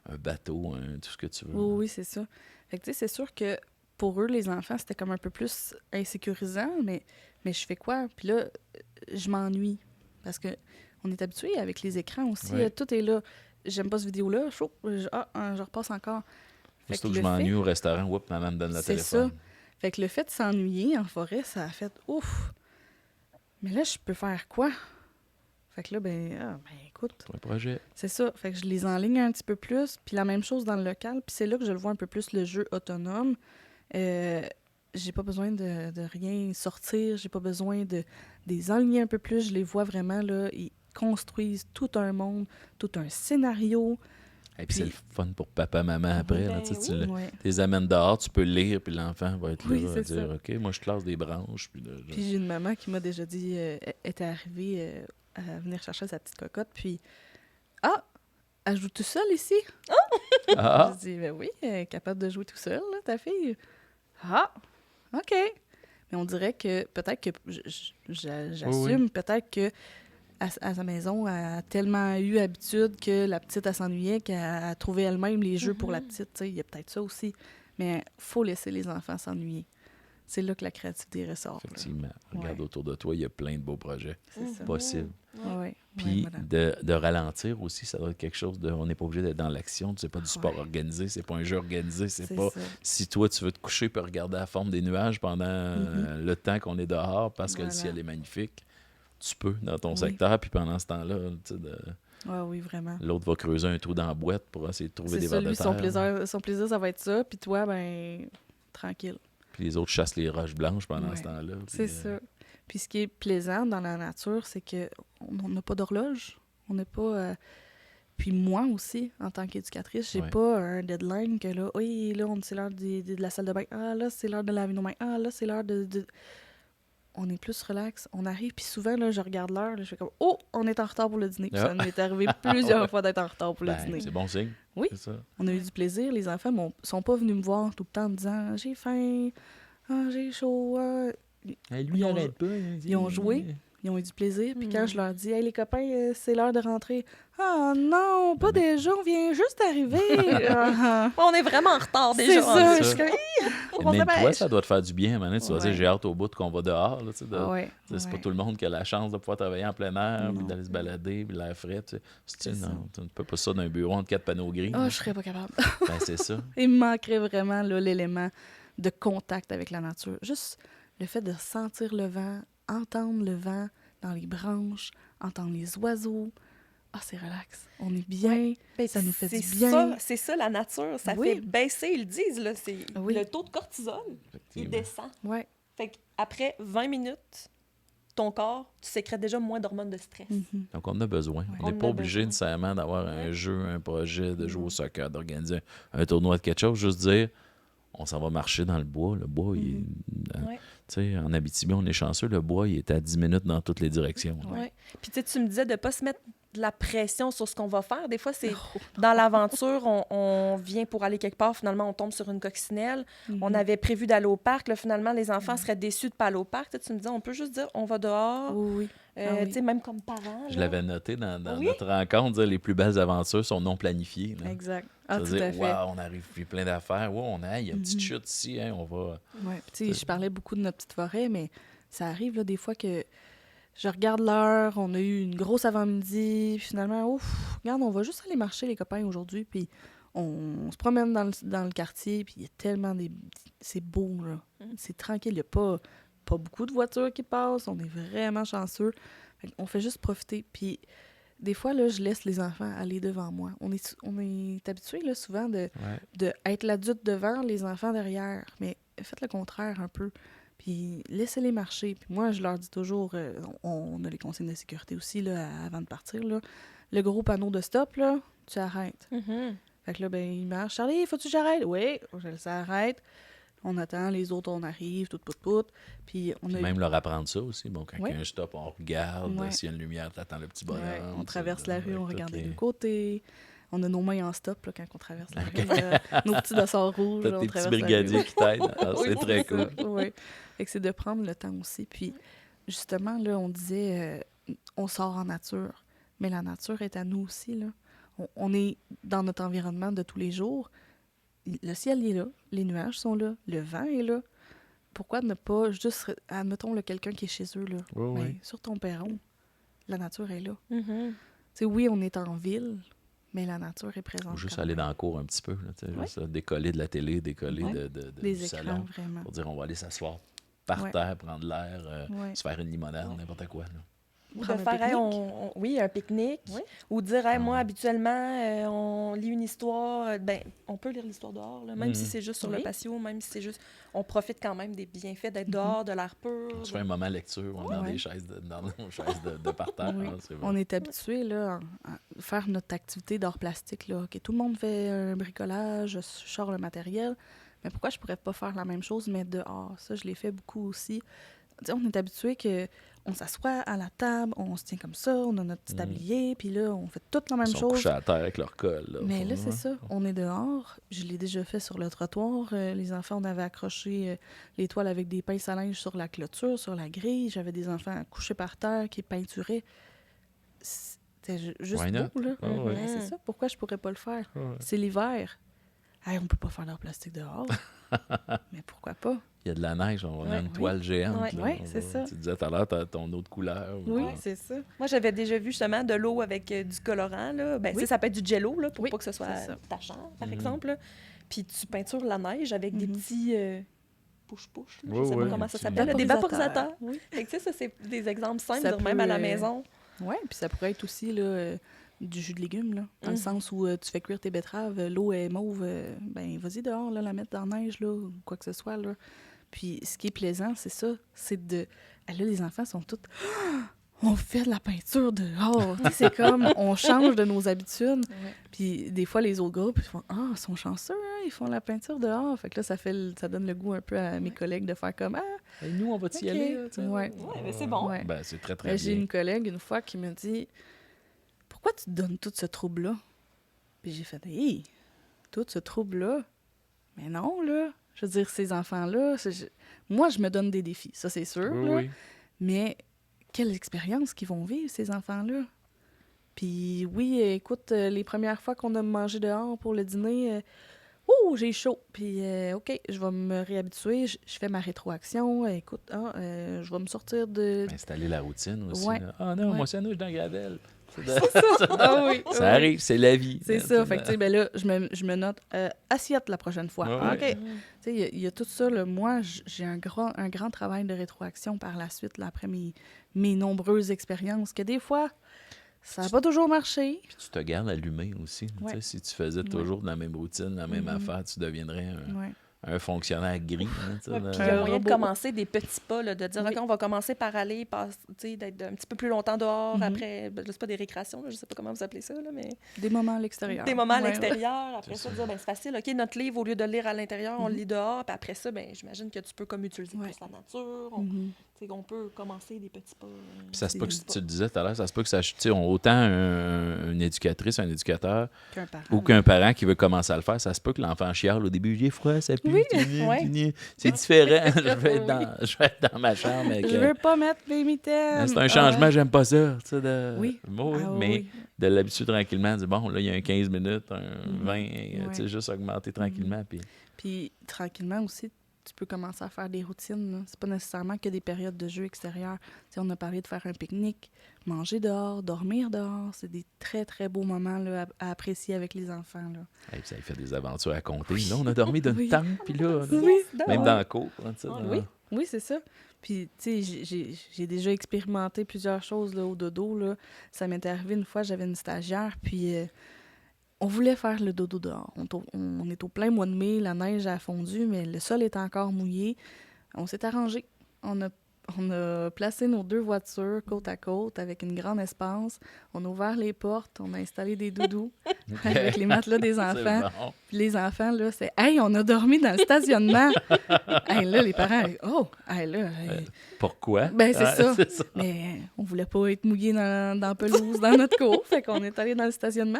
un bateau, tout ce que tu veux. Oui, c'est ça. Fait que tu sais, c'est sûr que pour eux, les enfants, c'était comme un peu plus insécurisant, mais je fais quoi? Puis là, je m'ennuie. Parce que on est habitué avec les écrans aussi. Ouais. Tout est là. J'aime pas cette vidéo-là. Je repasse encore. Fait Surtout que que je le m'ennuie fait- au restaurant, oups, maman me donne le C'est téléphone. ça. Fait que le fait de s'ennuyer en forêt, ça a fait ouf. Mais là, je peux faire quoi? Fait que là, ben écoute, Pour un projet. c'est ça. Fait que je les enligne un petit peu plus. Puis la même chose dans le local. Puis c'est là que je le vois un peu plus, le jeu autonome. J'ai pas besoin de rien sortir. J'ai pas besoin de les enligner un peu plus. Je les vois vraiment, là. Ils construisent tout un monde, tout un scénario. Et puis c'est le fun pour papa, maman après. Là, Ben tu oui. Ouais. les amènes dehors, tu peux lire, puis l'enfant va être Oui, là à c'est dire ça. OK, moi je classe des branches. Puis j'ai une maman qui m'a déjà dit, elle était arrivée à venir chercher sa petite cocotte, puis ah, elle joue tout seule ici? Ah, Je dis, ben oui, elle est capable de jouer tout seule, là, ta fille. Ah, OK. Mais on dirait que peut-être que j'assume, Oui. peut-être que à sa maison, elle a tellement eu habitude que la petite, elle s'ennuyait qu'elle a trouvé elle-même les jeux pour la petite. Tu sais, il y a peut-être ça aussi. Mais faut laisser les enfants s'ennuyer. C'est là que la créativité ressort. Là. effectivement. Regarde Ouais. autour de toi, il y a plein de beaux projets C'est ça. possibles. Ouais, ouais. Puis voilà. de ralentir aussi, ça doit être quelque chose de. On n'est pas obligé d'être dans l'action. C'est pas du sport Ouais. organisé, c'est pas un jeu organisé. C'est C'est pas ça. si toi tu veux te coucher et regarder la forme des nuages pendant le temps qu'on est dehors parce que le Voilà. ciel est magnifique. Tu peux dans ton Oui. secteur, puis pendant ce temps-là, tu sais, Ouais, oui, vraiment. l'autre va creuser un trou dans la boîte pour essayer de trouver C'est des ça, vers de lui, terre. son plaisir, ça va être ça. Puis toi, ben, tranquille. Puis les autres chassent les roches blanches pendant Ouais. ce temps-là. puis, C'est ça. Puis ce qui est plaisant dans la nature, c'est que on n'a pas d'horloge. On n'est pas... Puis moi aussi, en tant qu'éducatrice, j'ai Ouais. pas un deadline que là, oui, là, c'est l'heure de la salle de bain. Ah, là, c'est l'heure de laver nos mains. Ah, là, c'est l'heure de... On est plus relax. On arrive, puis souvent, là, je regarde l'heure, là, je fais comme, oh, on est en retard pour le dîner. Puis Ah. ça m'est arrivé plusieurs fois d'être en retard pour le Ben, dîner. c'est bon signe. Oui. C'est ça. On a eu du plaisir. Les enfants sont pas venus me voir tout le temps en me disant, j'ai faim, ah, j'ai chaud. Ah. Hey, Ils ont- pas. ils ont joué. Ils ont eu du plaisir. Puis quand Mm. je leur dis, hey, les copains, c'est l'heure de rentrer. Ah non, pas déjà, on vient juste d'arriver. Ah, On est vraiment en retard c'est déjà. ça. c'est Je ça. suis comme, Hi, on se Même toi, dépêche. ça doit te faire du bien. À un moment donné, tu vas dire, Ouais. j'ai hâte au bout qu'on va dehors. Là, tu sais, Ouais, c'est pas ouais. tout le monde qui a la chance de pouvoir travailler en plein air, puis Non. d'aller se balader, puis l'air frais. Tu sais. C'est ça. Non, tu ne peux pas ça d'un bureau entre 4 panneaux gris. Ah, là. je serais pas capable. Ben, c'est ça. Il me manquerait vraiment là, l'élément de contact avec la nature. Juste le fait de sentir le vent, entendre le vent dans les branches, entendre les oiseaux. Ah, c'est relax. On est bien. Ben, Ça nous fait c'est du bien. ça, c'est ça, la nature. Ça Oui. fait baisser, ils le disent, là, c'est Oui. le taux de cortisol, il Effectivement. descend. Ouais. Fait qu'après 20 minutes, ton corps, tu sécrètes déjà moins d'hormones de stress. Mhm. Donc, on en a besoin. Ouais. On On n'est en pas a obligé besoin. nécessairement d'avoir un jeu, un projet, de jouer Non. au soccer, d'organiser un tournoi de quelque chose. Juste dire, on s'en va marcher dans le bois. Le bois, il est, Ouais. tu sais, en Abitibi, on est chanceux. Le bois, il est à 10 minutes dans toutes les directions. Ouais. Ouais. Puis tu me disais de ne pas se mettre de la pression sur ce qu'on va faire. Des fois, c'est Oh. dans l'aventure, on vient pour aller quelque part, finalement, on tombe sur une coccinelle. On Mhm. avait prévu d'aller au parc. Là, finalement, les enfants seraient déçus de ne pas aller au parc. Tu me disais, on peut juste dire, on va dehors. Oui, oui. Ah oui. Tu sais, même comme parents. Je là. l'avais noté dans Oui. notre rencontre, dire, les plus belles aventures sont non planifiées. là. Exact. Ah, Ça tout veut à dire, fait. wow, on arrive, puis plein d'affaires. Wow, on a, il y a une petite Mhm. chute ici, hein, on va. Ouais. Puis, tu sais, je parlais beaucoup de notre petite forêt, mais ça arrive là, des fois que je regarde l'heure, on a eu une grosse avant-midi, puis finalement, ouf, regarde, on va juste aller marcher, les copains, aujourd'hui, puis on se promène dans le quartier, puis il y a tellement des... C'est beau, là. C'est tranquille, il n'y a pas beaucoup de voitures qui passent, on est vraiment chanceux. On fait juste profiter, puis des fois, là, je laisse les enfants aller devant moi. On est habitué, là, souvent, de être l'adulte devant, les enfants derrière. Mais faites le contraire un peu. Puis laissez-les marcher. Puis moi, je leur dis toujours, on a les consignes de sécurité aussi, là, avant de partir, là. Le gros panneau de stop, là, tu arrêtes. Mhm. Fait que là, ben, ils marchent. Charlie, faut-tu que j'arrête? Oui, je le arrête. On attend, les autres, on arrive, tout. Puis on Puis a même leur apprendre ça aussi. Bon, quand Ouais. il y a un stop, on regarde. Ouais. S'il y a une lumière, t'attends le petit bonhomme. ouais, on tu sais, traverse la rue, on avec regarde toutes des les- deux côtés. On a nos mains en stop là, quand on traverse la rue. Là. Nos petits dossards rouges, T'as là, on tes petits traverse la rue. brigadiers qui t'aident. Ah, Oui, c'est très ça, cool. oui. Fait que c'est de prendre le temps aussi. Puis, justement, là, on disait, on sort en nature. Mais la nature est à nous aussi, là. On est dans notre environnement de tous les jours. Le ciel il est là, les nuages sont là, le vent est là. Pourquoi ne pas juste, admettons, là, quelqu'un qui est chez eux, là, Oui, ben, oui. sur ton perron, la nature est là. Mhm. Tu sais, oui, on est en ville, mais la nature est présente. Ou juste quand aller même. dans la cour un petit peu. Là, tu sais, Ouais. juste décoller de la télé, décoller Ouais. de, Des du écrans, salon. vraiment. Pour dire, on va aller s'asseoir par Ouais. terre, prendre l'air, Ouais. se faire une limonade, n'importe quoi. Là. Ou de Prendre un faire, hey, pique-nique. oui, un pique-nique. Oui. Ou dire, hey, moi, habituellement, on lit une histoire. Ben, on peut lire l'histoire dehors, là, même si c'est juste sur le Oui. patio, même si c'est juste. On profite quand même des bienfaits d'être Mhm. dehors, de l'air pur. On se fait un moment lecture, on est dans Ouais. des chaises dans nos chaises de parterre. Oui. Hein, c'est vrai. On est habitué là, à faire notre activité d'art plastique. Là. OK, tout le monde fait un bricolage, je sors le matériel. Mais pourquoi je pourrais pas faire la même chose, mais dehors? Ça, je l'ai fait beaucoup aussi. Tu sais, on est habitué que on s'assoit à la table, on se tient comme ça, on a notre petit tablier, puis là, on fait toute la Ils même sont chose. couchés à terre avec leur colle. Là, Mais faut- là, c'est ouais. ça. On est dehors. Je l'ai déjà fait sur le trottoir. Les enfants, on avait accroché les toiles avec des pinces à linge sur la clôture, sur la grille. J'avais des enfants couchés par terre qui peinturaient. C'était juste Why not? beau, là. Ah ouais. Ben, c'est ça. Pourquoi je pourrais pas le faire? Ah ouais. C'est l'hiver. Hey, on peut pas faire d'art plastique dehors. Mais pourquoi pas? Il y a de la neige, on a Ouais, une oui. toile géante. Ouais. là. Ouais, On c'est va- ça. Tu disais tout à l'heure, t'as ton eau de couleur. Oui, Ouais. c'est ça. Moi, j'avais déjà vu justement de l'eau avec du colorant. Là. Ben, Oui. ça peut être du jello là, pour Oui, pas que ce soit c'est ça. tachant, par Mhm. exemple. Là. Puis tu peintures la neige avec des Mhm. petits push-push. Là, je Oui, sais oui, pas comment ça petit s'appelle. là, Des vaporisateurs. Oui. Fait que, tu sais, ça, c'est des exemples simples, Ça de même à la peut, maison. Oui, puis ça pourrait être aussi là, du jus de légumes, là, dans le Mhm. sens où tu fais cuire tes betteraves, l'eau est mauve, ben vas-y dehors, là, la mettre dans la neige, là, ou quoi que ce soit. Là. Puis ce qui est plaisant, c'est ça, c'est de... Ah, là, les enfants sont tous... On fait de la peinture dehors. Tu sais, c'est comme, on change de nos habitudes. Puis des fois, les autres groupes, ils font « Ah, ils sont chanceux, hein, ils font de la peinture dehors. » Fait que là, ça donne le goût un peu à mes collègues de faire comme « Ah, Et nous, on va y OK. aller. Là, tu sais? Ouais. Ouais, mais c'est bon. Ouais. Ben, c'est très, très Ben, bien. j'ai une collègue, une fois, qui me dit « Pourquoi tu te donnes tout ce trouble-là? » Puis j'ai fait « Hey, tout ce trouble-là? Mais non, là. Je veux dire, ces enfants-là, moi, je me donne des défis, ça, c'est sûr. Oui, là. oui. Mais quelle expérience qu'ils vont vivre, ces enfants-là? Puis oui, écoute, les premières fois qu'on a mangé dehors pour le dîner, j'ai chaud. Puis OK, je vais me réhabituer, je fais ma rétroaction. Écoute, je vais me sortir de... Installer la routine aussi. Ouais. Là. Ah non, Ouais. moi, c'est un dans la gravelle. Ah oui, Ça arrive, c'est la vie. C'est ça. Fait que, tu sais, ben là, je me note assiette la prochaine fois. Ouais, Ah, ouais. OK. Tu sais, il y a tout ça. Là. Moi, j'ai un grand travail de rétroaction par la suite, là, après mes nombreuses expériences, que des fois, ça n'a pas toujours marché. Puis tu te gardes allumé aussi. Ouais. Tu sais, si tu faisais toujours la même routine, la même Mhm. affaire, tu deviendrais Ouais. un fonctionnaire gris. Hein, tu sais, Ouais, là. puis il y a moyen de robot. commencer des petits pas, là, de dire, Oui. OK, on va commencer par aller, d'être un petit peu plus longtemps dehors, Mhm. après, ben, c'est pas des récréations, là, je sais pas comment vous appelez ça, là, mais Des moments à l'extérieur. des moments à Ouais, l'extérieur. Après C'est ça, ça. dire, ben, c'est facile, OK, notre livre, au lieu de le lire à l'intérieur, on le Mhm. lit dehors, puis après ça, ben, j'imagine que tu peux comme utiliser Ouais. plus la nature, ouais. Mhm. tu sais, on peut commencer des petits pas. Puis ça se peut que, C'est- tu le disais tout à l'heure, ça se peut que ça, tu sais, autant une éducatrice, un éducateur, Qu'un parent. ou qu'un parent qui veut commencer à le faire, ça se peut que l'enfant chiale au début, j'ai froid, ça pue, Oui, ouais. c'est différent. Je vais être dans ma chambre. Avec, Je veux pas mettre mes mitaines. c'est un changement, j'aime pas ça. Tu sais, Oui. Bon, oui, Ah, oui, mais oui. de l'habitude tranquillement, dire bon, là, il y a un 15 minutes, un 20, tu sais, Ouais. juste augmenter tranquillement. Puis Puis tranquillement aussi, tu peux commencer à faire des routines. Là. C'est pas nécessairement que des périodes de jeu extérieurs. Tu sais, on a parlé de faire un pique-nique, manger dehors, dormir dehors. C'est des très, très beaux moments là, à apprécier avec les enfants. Là. hey, puis ça lui fait des aventures à compter. Là, on a dormi d'une Oui. tente, puis là, Oui. même dans la cour. Tu sais, Oui. Oui, c'est ça. Puis, tu sais, j'ai déjà expérimenté plusieurs choses là, au dodo. Là. Ça m'était arrivé une fois, j'avais une stagiaire, puis on voulait faire le dodo dehors. On est au plein mois de mai, la neige a fondu, mais le sol est encore mouillé. On s'est arrangé. On a placé nos 2 voitures côte à côte avec une grande espace. On a ouvert les portes, on a installé des doudous avec les matelas des enfants. C'est bon. Puis les enfants, là, c'est « Hey, on a dormi dans le stationnement! » Hey, là, les parents, « Oh! Hey, là... Pourquoi? Ben, c'est Ah, ça. c'est ça. Mais on voulait pas être mouillés dans la pelouse, dans notre cour. Fait qu'on est allé dans le stationnement.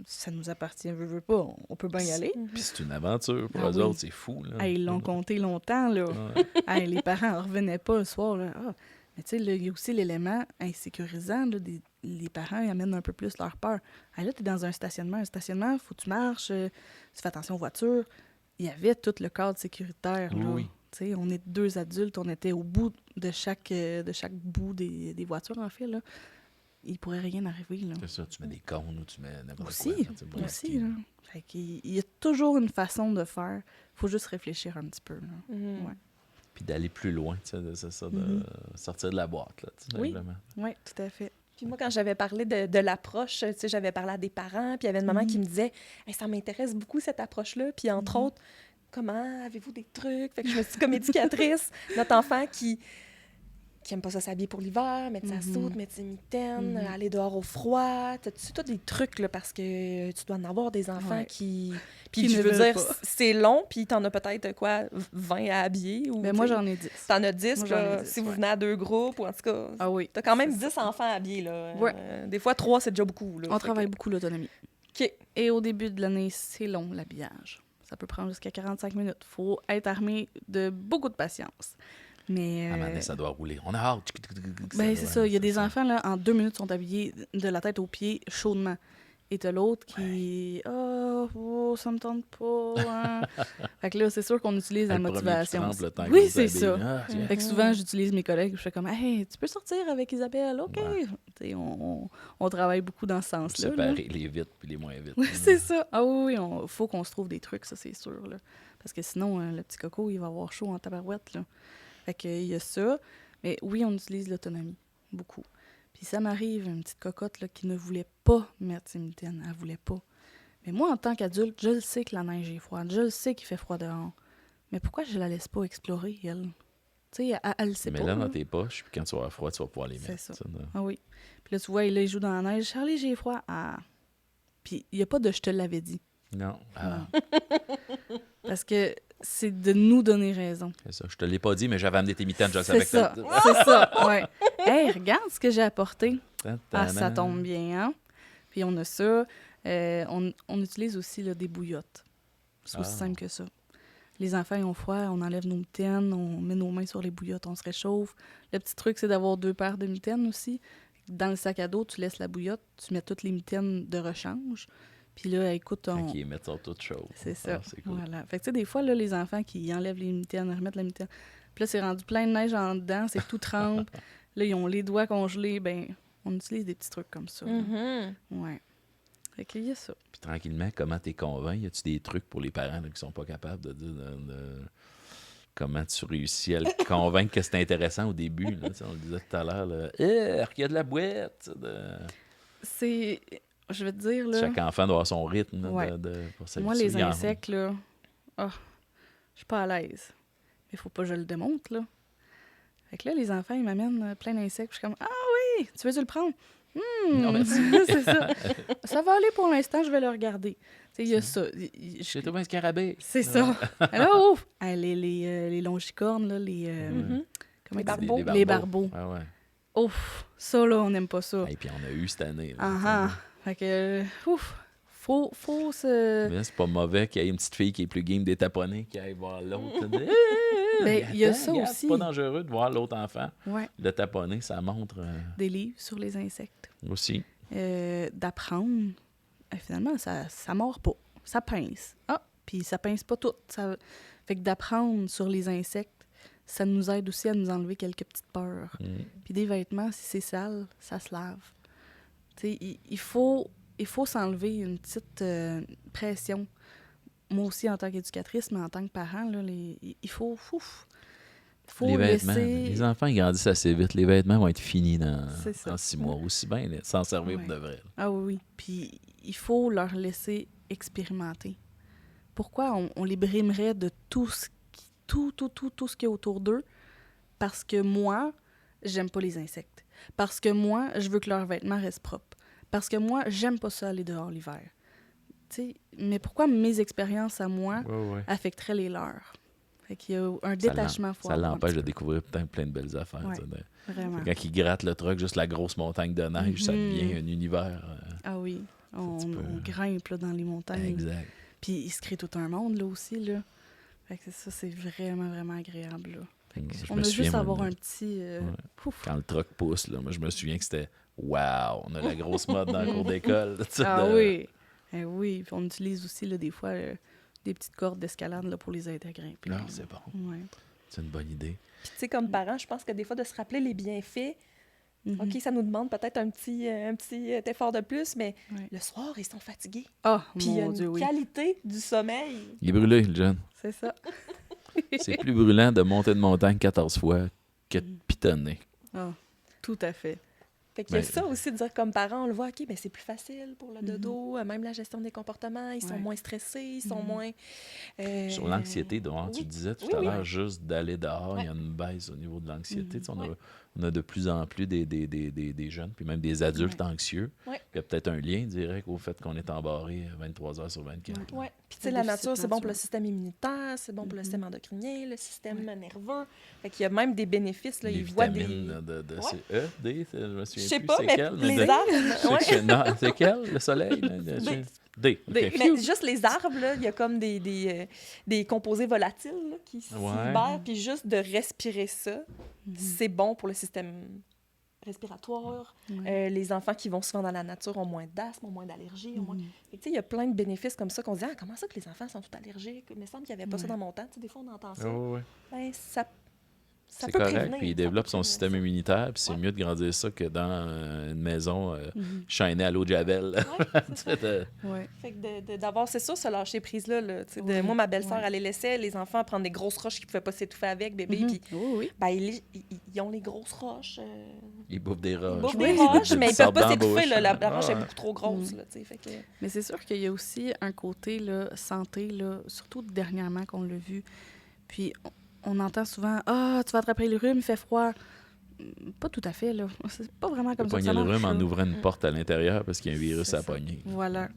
Ça nous appartient, veut pas. On peut bien y aller. Puis c'est une aventure pour Ah eux oui. autres, c'est fou. Là. Hey, ils l'ont compté longtemps, là. Ouais. Hey, les parents en revenaient pas le soir, là. Ah. Mais tu sais, là, il y a aussi l'élément insécurisant, là, les parents ils amènent un peu plus leur peur. Hey, là, t'es dans un stationnement. Un stationnement, faut que tu marches, tu fais attention aux voitures. Il y avait tout le cadre sécuritaire, là. Oui. Tu sais, on est 2 adultes, on était au bout de chaque bout des voitures, en fait, là. Il pourrait rien arriver, là. C'est ça, tu mets des cônes ou tu mets n'importe Aussi, quoi. Tu sais, pour aussi, skier. là. Fait qu'il y a toujours une façon de faire. Faut juste réfléchir un petit peu, là. Mhm. Ouais. Puis d'aller plus loin, tu sais, c'est ça, de sortir de la boîte, là, tu sais, Oui. vraiment. Oui, tout à fait. Puis moi, quand j'avais parlé de l'approche, tu sais, j'avais parlé à des parents, puis il y avait une maman qui me disait hey, « ça m'intéresse beaucoup, cette approche-là. » Puis entre autres, « comment avez-vous des trucs? » Fait que je me suis dit, comme éducatrice, notre enfant qui aime pas ça s'habiller pour l'hiver, mettre sa soute, mettre ses mitaines, aller dehors au froid. T'as-tu tous des trucs, là, parce que tu dois en avoir des enfants qui... Puis Qui je ne veux veulent dire, pas. c'est long, puis t'en as peut-être, quoi, 20 à habiller? Ou, Ben, moi, j'en ai 10. T'en as 10, Moi, là, j'en ai 10, si vous ouais. venez à 2 groupes, ou en tout cas... Ah oui. T'as quand même c'est 10 enfants à habiller, là. Ouais. Des fois, 3, c'est déjà beaucoup, là. On travaille beaucoup l'autonomie. OK. Et au début de l'année, c'est long, l'habillage. Ça peut prendre jusqu'à 45 minutes. Il faut être armé de beaucoup de patience. Mais... À un moment donné, ça doit rouler. On a hâte. Ben, c'est ça. Il y a des enfants, là, en 2 minutes, sont habillés de la tête aux pieds chaudement. Et t'as l'autre qui... Oh, ça me tente pas. Hein. Fait que là, c'est sûr qu'on utilise la Le premier qui motivation. trempe le temps Oui, qu'on c'est s'habille. ça. Ah, tiens. Fait que souvent, j'utilise mes collègues. Je fais comme, hey, tu peux sortir avec Isabelle? OK. Ouais. T'sais, on travaille beaucoup dans ce sens-là. là. Séparer les vite puis les moins vite. Oui, c'est ça. Ah oui, il faut qu'on se trouve des trucs, ça, c'est sûr. Là. Parce que sinon, le petit coco, il va avoir chaud en tabarouette. Là. Fait que, il y a ça. Mais oui, on utilise l'autonomie. Beaucoup. Puis ça m'arrive, une petite cocotte là, qui ne voulait pas mettre ses mitaines. Elle voulait pas. Mais moi, en tant qu'adulte, je le sais que la neige est froide. Je le sais qu'il fait froid dehors. Mais pourquoi je la laisse pas explorer, elle? Tu sais, elle le sait Mais pas. là, dans là. tes poches, puis quand tu vas avoir froid, tu vas pouvoir les C'est mettre. ça. là. Ah oui. Puis là, tu vois, là, il joue dans la neige. Charlie, j'ai froid. Ah. Puis il n'y a pas de « je te l'avais dit Non. Ah, ». Parce que c'est de nous donner raison. c'est ça. Je te l'ai pas dit, mais j'avais amené tes mitaines, je le C'est savais ça. que C'est ça, ouais. Hey, regarde ce que j'ai apporté. t'as- Ah, ça tombe bien, hein? Puis on a ça. On utilise aussi là, des bouillottes. C'est aussi Ah. simple que ça. Les enfants, ils ont froid, on enlève nos mitaines, on met nos mains sur les bouillottes, on se réchauffe. Le petit truc, c'est d'avoir 2 paires de mitaines aussi. Dans le sac à dos, tu laisses la bouillotte, tu mets toutes les mitaines de rechange. Puis là, écoute, on... Quand ils mettent sur toute chose. C'est ça. Ah, c'est cool. Voilà. Fait que tu sais, des fois, là, les enfants qui enlèvent les mitaines, remettent la mitaine. Puis là, c'est rendu plein de neige en dedans, c'est tout trempe. Là, ils ont les doigts congelés. Ben, on utilise des petits trucs comme ça. là. Mhm. Ouais. Fait qu'il y a ça. Puis tranquillement, comment t'es convaincu? Y a-tu des trucs pour les parents là, qui sont pas capables de dire comment tu réussis à le convaincre que c'est intéressant au début? Là, tu sais, on le disait tout à l'heure. Là, il y a de la boîte. C'est... Je vais te dire, là... Chaque enfant doit avoir son rythme là, Ouais. pour s'habituer. Moi, les Il y en- insectes, là... Ah, je suis pas à l'aise. Mais faut pas que je le démontre, là. Fait que là, les enfants, ils m'amènent plein d'insectes. Puis je suis comme, ah oui, tu veux-tu le prendre? Non, merci. C'est ça. Ça va aller pour l'instant, je vais le regarder. Tu sais, il y a ça. J'ai trouvé un scarabée. C'est ça. Alors, ouf! Ah, les longicornes, là, les... comment Les ils disent? barbeaux. Les barbeaux. Ah ouais. Ouf! Ça, là, on n'aime pas ça. Et puis on a eu cette année. Là, Ah ah! Fait que, ouf! Faut se... Mais c'est pas mauvais qu'il y ait une petite fille qui est plus game des taponnés qui aille voir l'autre. Ben, il y a Attends, ça regarde, aussi. C'est pas dangereux de voir l'autre enfant. Ouais. Le taponner, ça montre Des livres sur les insectes. aussi. D'apprendre. Finalement, ça mord pas. Ça pince. Ah! Puis ça pince pas tout. Ça... Fait que d'apprendre sur les insectes, ça nous aide aussi à nous enlever quelques petites peurs. Puis des vêtements, si c'est sale, ça se lave. Tu sais, il faut s'enlever une petite pression. Moi aussi, en tant qu'éducatrice, mais en tant que parent, là, il faut Les vêtements. laisser... Les enfants, ils grandissent assez vite. Les vêtements vont être finis C'est ça. dans 6 mois. Aussi bien, là, s'en servir Ouais. pour de vrai. Là. Ah oui, oui. Puis il faut leur laisser expérimenter. Pourquoi on les brimerait de tout ce qui est autour d'eux? Parce que moi, j'aime pas les insectes. Parce que moi, je veux que leurs vêtements restent propres. Parce que moi, j'aime pas ça aller dehors l'hiver. Tu sais, mais pourquoi mes expériences à moi affecteraient les leurs? Fait qu'il y a un détachement fort. Ça l'empêche de découvrir plein de belles affaires. Ouais. Tu sais, Vraiment. Quand ils grattent le truck, juste la grosse montagne de neige, ça devient un univers. Ah oui, on tu peux- grimpe là, dans les montagnes. Exact. Puis il se crée tout un monde, là, aussi, là. Fait que ça, c'est vraiment, vraiment agréable, là. Je On me a souviens, juste à moi, avoir de- un petit... pouf. Quand le truck pousse, là, moi, je me souviens que c'était « Wow! » On a la grosse mode dans le cours d'école. tu sais, Ah de- oui! Eh oui, puis on utilise aussi, là, des fois, des petites cordes d'escalade là, pour les aider à grimper. Non, c'est bon. Ouais. C'est une bonne idée. Puis, tu sais, comme parents, je pense que des fois, de se rappeler les bienfaits, Mhm. OK, ça nous demande peut-être un petit effort de plus, mais Ouais. le soir, ils sont fatigués. Ah, Puis il y a mon une Dieu, oui. qualité du sommeil. Il est brûlé, le jeune. C'est ça. C'est plus brûlant de monter une montagne 14 fois que de pitonner. Ah, tout à fait. Fait qu'il y a Ben, ça aussi de dire comme parents, on le voit, OK, ben c'est plus facile pour le dodo, même la gestion des comportements, ils sont Ouais. moins stressés, ils sont moins... Sur l'anxiété, dehors, tu oui. disais tout Oui, à oui. l'heure, juste d'aller dehors, il y a une baisse au niveau de l'anxiété. Tu sais, on a de plus en plus des jeunes, puis même des adultes anxieux. Ouais. Il y a peut-être un lien direct au fait qu'on est embarré 23 heures sur 24. Oui. Puis, tu Le sais, la déficit nature, c'est bon pour le naturel. système immunitaire, c'est bon pour le système endocrinien, le système nerveux. Fait qu'il y a même des bénéfices. Là, Les ils voient vitamines des... de Ouais. c'est E, D, je me souviens Je sais plus pas, c'est mais quel. les D. arbres... ouais. Non, c'est quel, le soleil? Là? D. D. OK. Mais juste les arbres, là, il y a comme des composés volatiles là, qui s'y Ouais. libèrent. Puis juste de respirer ça, c'est bon pour le système respiratoire. Les enfants qui vont souvent dans la nature ont moins d'asthme, ont moins d'allergies. Fait que, tu sais, il y a plein de bénéfices comme ça qu'on se dit « Ah, comment ça que les enfants sont tous allergiques? Il me semble qu'il n'y avait pas ça dans mon temps. » Tu sais, des fois, on entend ça. Ouais. Ben, ça C'est peut correct, prévenir, puis il ça développe peut son prévenir système ça. immunitaire, puis c'est Ouais. mieux de grandir ça que dans une maison chaînée à l'eau de Javel. Ouais, c'est ça. Ouais. Fait que d'avoir, c'est sûr, ce lâcher-prise-là. Là, tu sais, moi, ma belle-sœur, elle les laissait, les enfants, prendre des grosses roches qu'ils ne pouvaient pas s'étouffer avec, bébé. Puis, Oui. ben, ils ont les grosses roches. Ils bouffent des Ils roches. bouffent Oui. des roches, mais ils ne peuvent pas sortent s'étouffer. dans la La bouche. roche est Ah, beaucoup trop grosse. Là, tu sais, fait que... Mais c'est sûr qu'il y a aussi un côté là, santé, là, surtout dernièrement qu'on l'a vu. Puis on entend souvent « Ah, tu vas attraper le rhume, il fait froid. » Pas tout à fait, là. C'est pas vraiment Tu comme peux ça que pogner ça le marche. rhume en là. ouvrant une porte à l'intérieur parce qu'il y a un virus C'est à ça. pogner. Voilà.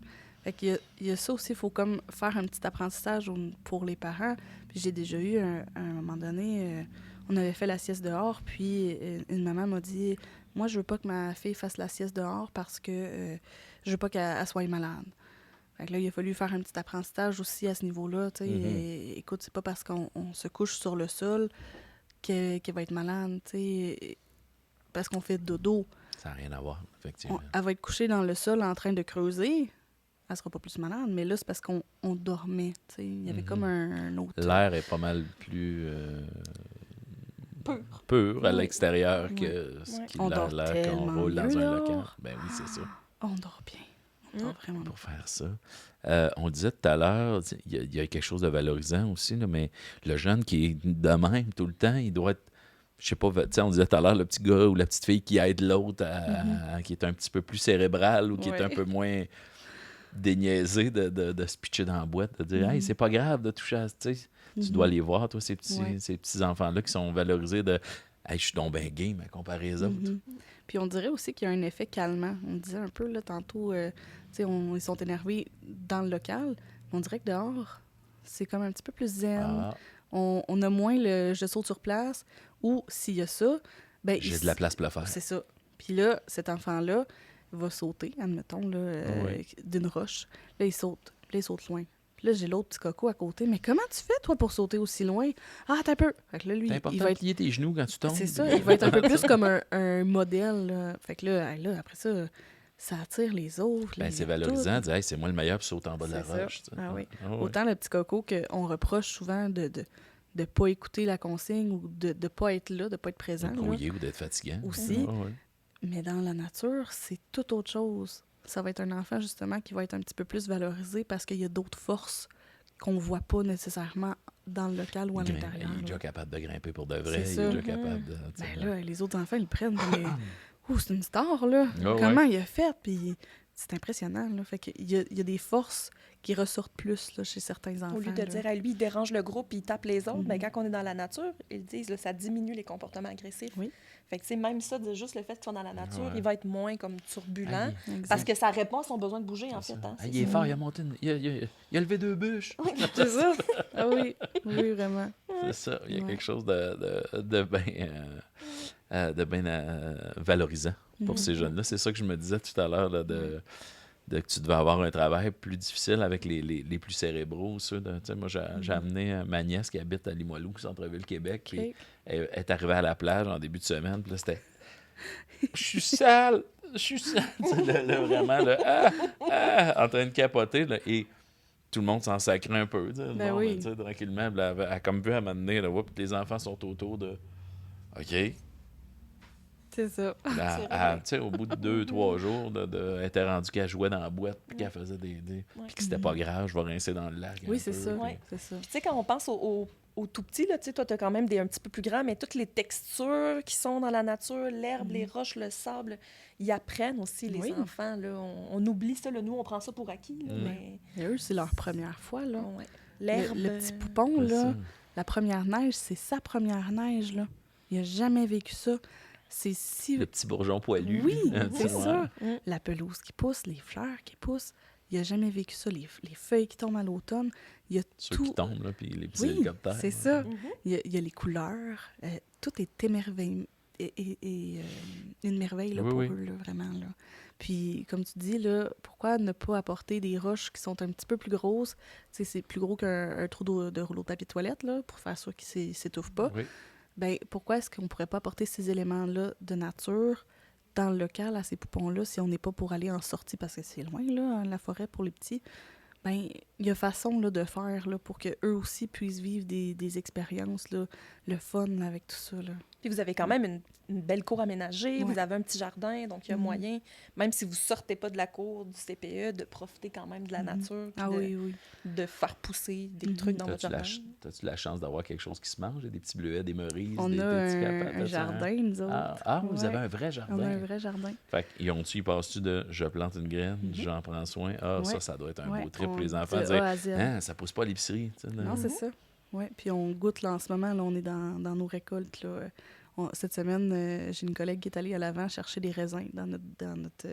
Fait qu'il il y a ça aussi, il faut comme faire un petit apprentissage pour les parents. Puis j'ai déjà eu, un moment donné, on avait fait la sieste dehors, puis une maman m'a dit « Moi, je veux pas que ma fille fasse la sieste dehors parce que je veux pas qu'elle soit malade. » Fait que là, il a fallu faire un petit apprentissage aussi à ce niveau-là. Tu sais. Écoute, c'est pas parce qu'on se couche sur le sol qu'elle va être malade, tu sais. Parce qu'on fait dodo. Ça n'a rien à voir, effectivement. Elle va être couchée dans le sol en train de creuser. Elle sera pas plus malade, mais là, c'est parce qu'on dormait. Tu sais. Il y avait comme un autre... L'air est pas mal plus pur à l'extérieur que ce qu'il On a dort l'air qu'on tellement roule dans mieux, un là. local. Ben oui, c'est ça. On dort bien. On dort vraiment bien. Pour faire ça. On le disait tout à l'heure, il y a quelque chose de valorisant aussi, là, mais le jeune qui est de même tout le temps, il doit être, je sais pas, tu sais, on disait tout à l'heure, le petit gars ou la petite fille qui aide l'autre, qui est un petit peu plus cérébral ou qui est un peu moins déniaisé de se pitcher dans la boîte, de dire « Hey, c'est pas grave de toucher à... » Tu sais, tu dois les voir, toi, ces petits enfants-là qui sont valorisés de « Hey, je suis donc ben game à comparer les autres. Puis on dirait aussi qu'il y a un effet calmant. On disait un peu, là, tantôt, tu sais, ils sont énervés dans le local. On dirait que dehors, c'est comme un petit peu plus zen. Ah. On a moins le « je saute sur place » ou s'il y a ça, ben J'ai de la place pour le faire. C'est ça. Puis là, cet enfant-là va sauter, admettons, là, d'une roche. Là, il saute. Puis là, il saute loin. Puis là, j'ai l'autre petit coco à côté. Mais comment tu fais, toi, pour sauter aussi loin? Ah, t'as peu. Fait que là, lui, C'est important il va de plier tes genoux quand tu tombes. C'est ça, il va être un peu plus comme un modèle. Là. Fait que là, après ça, ça attire les autres. Ben, c'est valorisant de dire hey, c'est moi le meilleur pour sauter en bas de la C'est ça. roche. Tu sais. Ah oui. Ah ouais. Autant le petit coco qu'on reproche souvent de pas écouter la consigne ou de pas être là, de pas être présent. Ou brouillé ou d'être fatigant. Aussi. Ah ouais. Mais dans la nature, c'est tout autre chose. Ça va être un enfant, justement, qui va être un petit peu plus valorisé parce qu'il y a d'autres forces qu'on voit pas nécessairement dans le local ou à l'intérieur. Il est là. déjà capable de grimper pour de vrai. C'est Il ça. est déjà capable de... tu sais, Ben là, les autres enfants, ils le prennent comme ouh, c'est une star, là. Ah Comment ouais. il a fait? Puis c'est impressionnant, là. Fait qu'il y a des forces qui ressortent plus là, chez certains enfants. Au lieu de là. dire à lui, il dérange le groupe puis il tape les autres, mais quand on est dans la nature, ils disent là, ça diminue les comportements agressifs. Oui. Fait que c'est même ça, de juste le fait qu'ils sont dans la nature, Ouais. il va être moins comme turbulent Exact. parce que ça répond à son besoin de bouger, en c'est fait. ça. Hein, Ah, il est fort, il a monté il a levé 2 bûches. C'est ça? Ah oui, oui, vraiment. C'est ça. Il y a Ouais. quelque chose de bien valorisant pour ces jeunes-là. C'est ça que je me disais tout à l'heure, là, de que tu devais avoir un travail plus difficile avec les plus cérébraux. Ceux de, tu sais, moi, j'ai amené ma nièce qui habite à Limoilou, centre-ville Québec, puis Ok. elle est arrivée à la plage en début de semaine, puis là, c'était « Je suis sale! Je suis sale! » Tu sais, là, vraiment, là, en train de capoter, là, et tout le monde s'en sacrait un peu. Tu sais, Ben oui. tu sais, tranquillement, puis elle a comme vu à m'amener, là, puis les enfants sont autour de « OK ». C'est ça. Tu sais, au bout de 2-3 jours, elle était rendue qu'elle jouait dans la boîte, puis qu'elle faisait puis que c'était pas grave, je vais rincer dans le lac. Oui, un c'est peu, ça. puis- Ouais. C'est ça. Puis tu sais, quand on pense au tout petit, là, tu sais, toi, tu as quand même des un petit peu plus grands, mais toutes les textures qui sont dans la nature, l'herbe, les roches, le sable, ils apprennent aussi, les Oui. enfants. Là, on oublie ça, là, nous, on prend ça pour acquis, là, mais Et eux, c'est leur première fois, là. ouais. L'herbe... Le petit poupon, C'est là, ça. la première neige, c'est sa première neige, là. Il a jamais vécu ça. C'est si... Le petit bourgeon poilu. Oui, Un c'est petit ça. noir. La pelouse qui pousse, les fleurs qui poussent. Il a jamais vécu ça. Les feuilles qui tombent à l'automne. Il y a Ceux tout... qui tombent, là, puis les petits Oui, hélicoptères. c'est ça. Il y a les couleurs. Tout est émerveillé. Une merveille là, Oui, pour oui. eux, là, vraiment. Là. Puis, comme tu dis, là, pourquoi ne pas apporter des roches qui sont un petit peu plus grosses? Tu sais, c'est plus gros qu'un trou de rouleau de papier de toilette, là, pour faire sûr qu'il ne s'étouffe pas. Oui. Ben, pourquoi est-ce qu'on ne pourrait pas apporter ces éléments-là de nature dans le local à ces poupons-là si on n'est pas pour aller en sortie parce que c'est loin, là, la forêt pour les petits? Ben, il y a façon là, de faire là, pour qu'eux aussi puissent vivre des expériences, là, le fun avec tout ça. Là. Puis vous avez quand même une belle cour aménagée, Ouais. vous avez un petit jardin, donc il y a moyen, même si vous sortez pas de la cour du CPE, de profiter quand même de la nature, puis Ah oui, oui. de faire pousser des trucs dans votre T'as-tu jardin. t'as-tu la chance d'avoir quelque chose qui se mange? Des petits bleuets, des merises, On des a petits un capables, ça, hein? jardin, nous autres. Vous Ouais. avez un vrai jardin? On a un vrai jardin. Fait qu'ils passent-tu de je plante une graine, j'en prends soin. Ah, Ouais. ça doit être un Ouais, beau trip pour on- les enfants. de Dire, A à Z. hein, ça pousse pas à l'épicerie. Tu sais, là. Non, c'est ça. Oui, puis on goûte là en ce moment, là, on est dans nos récoltes. Là. Cette semaine, j'ai une collègue qui est allée à l'avant chercher des raisins dans notre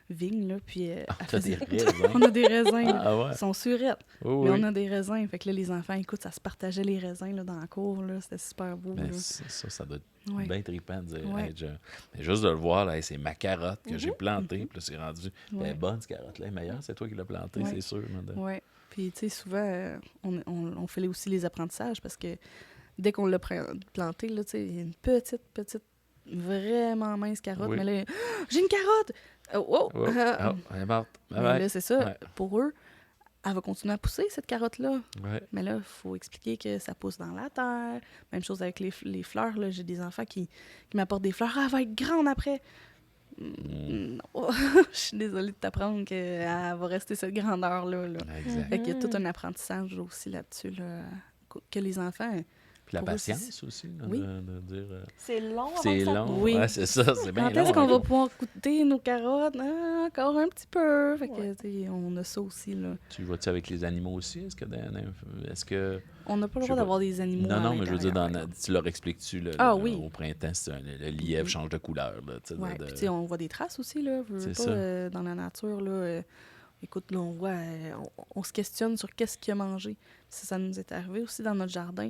vigne, là, puis elle T'as des faisait... raisins. On a des raisins, là. Ah ouais. Ils sont surettes, Oui, mais oui. on a des raisins. Fait que là, les enfants, écoute, ça se partageait les raisins là, dans la cour, là, c'était super beau. Ben, là. ça doit être Ouais. bien trippant de dire, Ouais. hey, mais juste de le voir, là, hey, c'est ma carotte que j'ai plantée, puis là, c'est rendu, elle Ouais. est bonne, cette carotte-là, elle est meilleure, c'est toi qui l'as plantée, Ouais. c'est sûr. Madame. Oui. Puis, tu sais, souvent, on fait aussi les apprentissages parce que dès qu'on l'a planté, là, tu sais, il y a une petite, vraiment mince carotte. Oui. Mais là, j'ai une carotte! Oh! Oh, elle est morte. Mais Bye-bye. là, c'est ça. Ouais. Pour eux, elle va continuer à pousser, cette carotte-là. Ouais. Mais là, il faut expliquer que ça pousse dans la terre. Même chose avec les fleurs. Là. J'ai des enfants qui m'apportent des fleurs. Ah, elle va être grande après! Non. Je suis désolée de t'apprendre qu'elle va rester cette grandeur-là. Là. Exact. Fait qu'il y a tout un apprentissage aussi là-dessus, là, que les enfants... Puis la Pour eux, patience aussi, là, Oui. de dire. C'est long avant C'est que ça long. pousse. Oui. Ouais, c'est ça, c'est bien Quand long. est-ce qu'on hein. va pouvoir goûter nos carottes? Ah, encore un petit peu. Fait que, Ouais. tu sais, on a ça aussi, là. Tu vas-tu avec les animaux aussi? Est-ce que On n'a pas le Je sais droit pas. d'avoir des animaux non, à non, mais je veux dire, l'intérieur. tu leur expliques-tu Oui. au printemps, le lièvre Mhm. change de couleur. Là, tu sais, Ouais, puis tu sais, on voit des traces aussi, là. Veux C'est pas, ça. dans la nature, là. Écoute, là, on voit... on se questionne sur qu'est-ce qu'il a mangé. Ça nous est arrivé aussi dans notre jardin.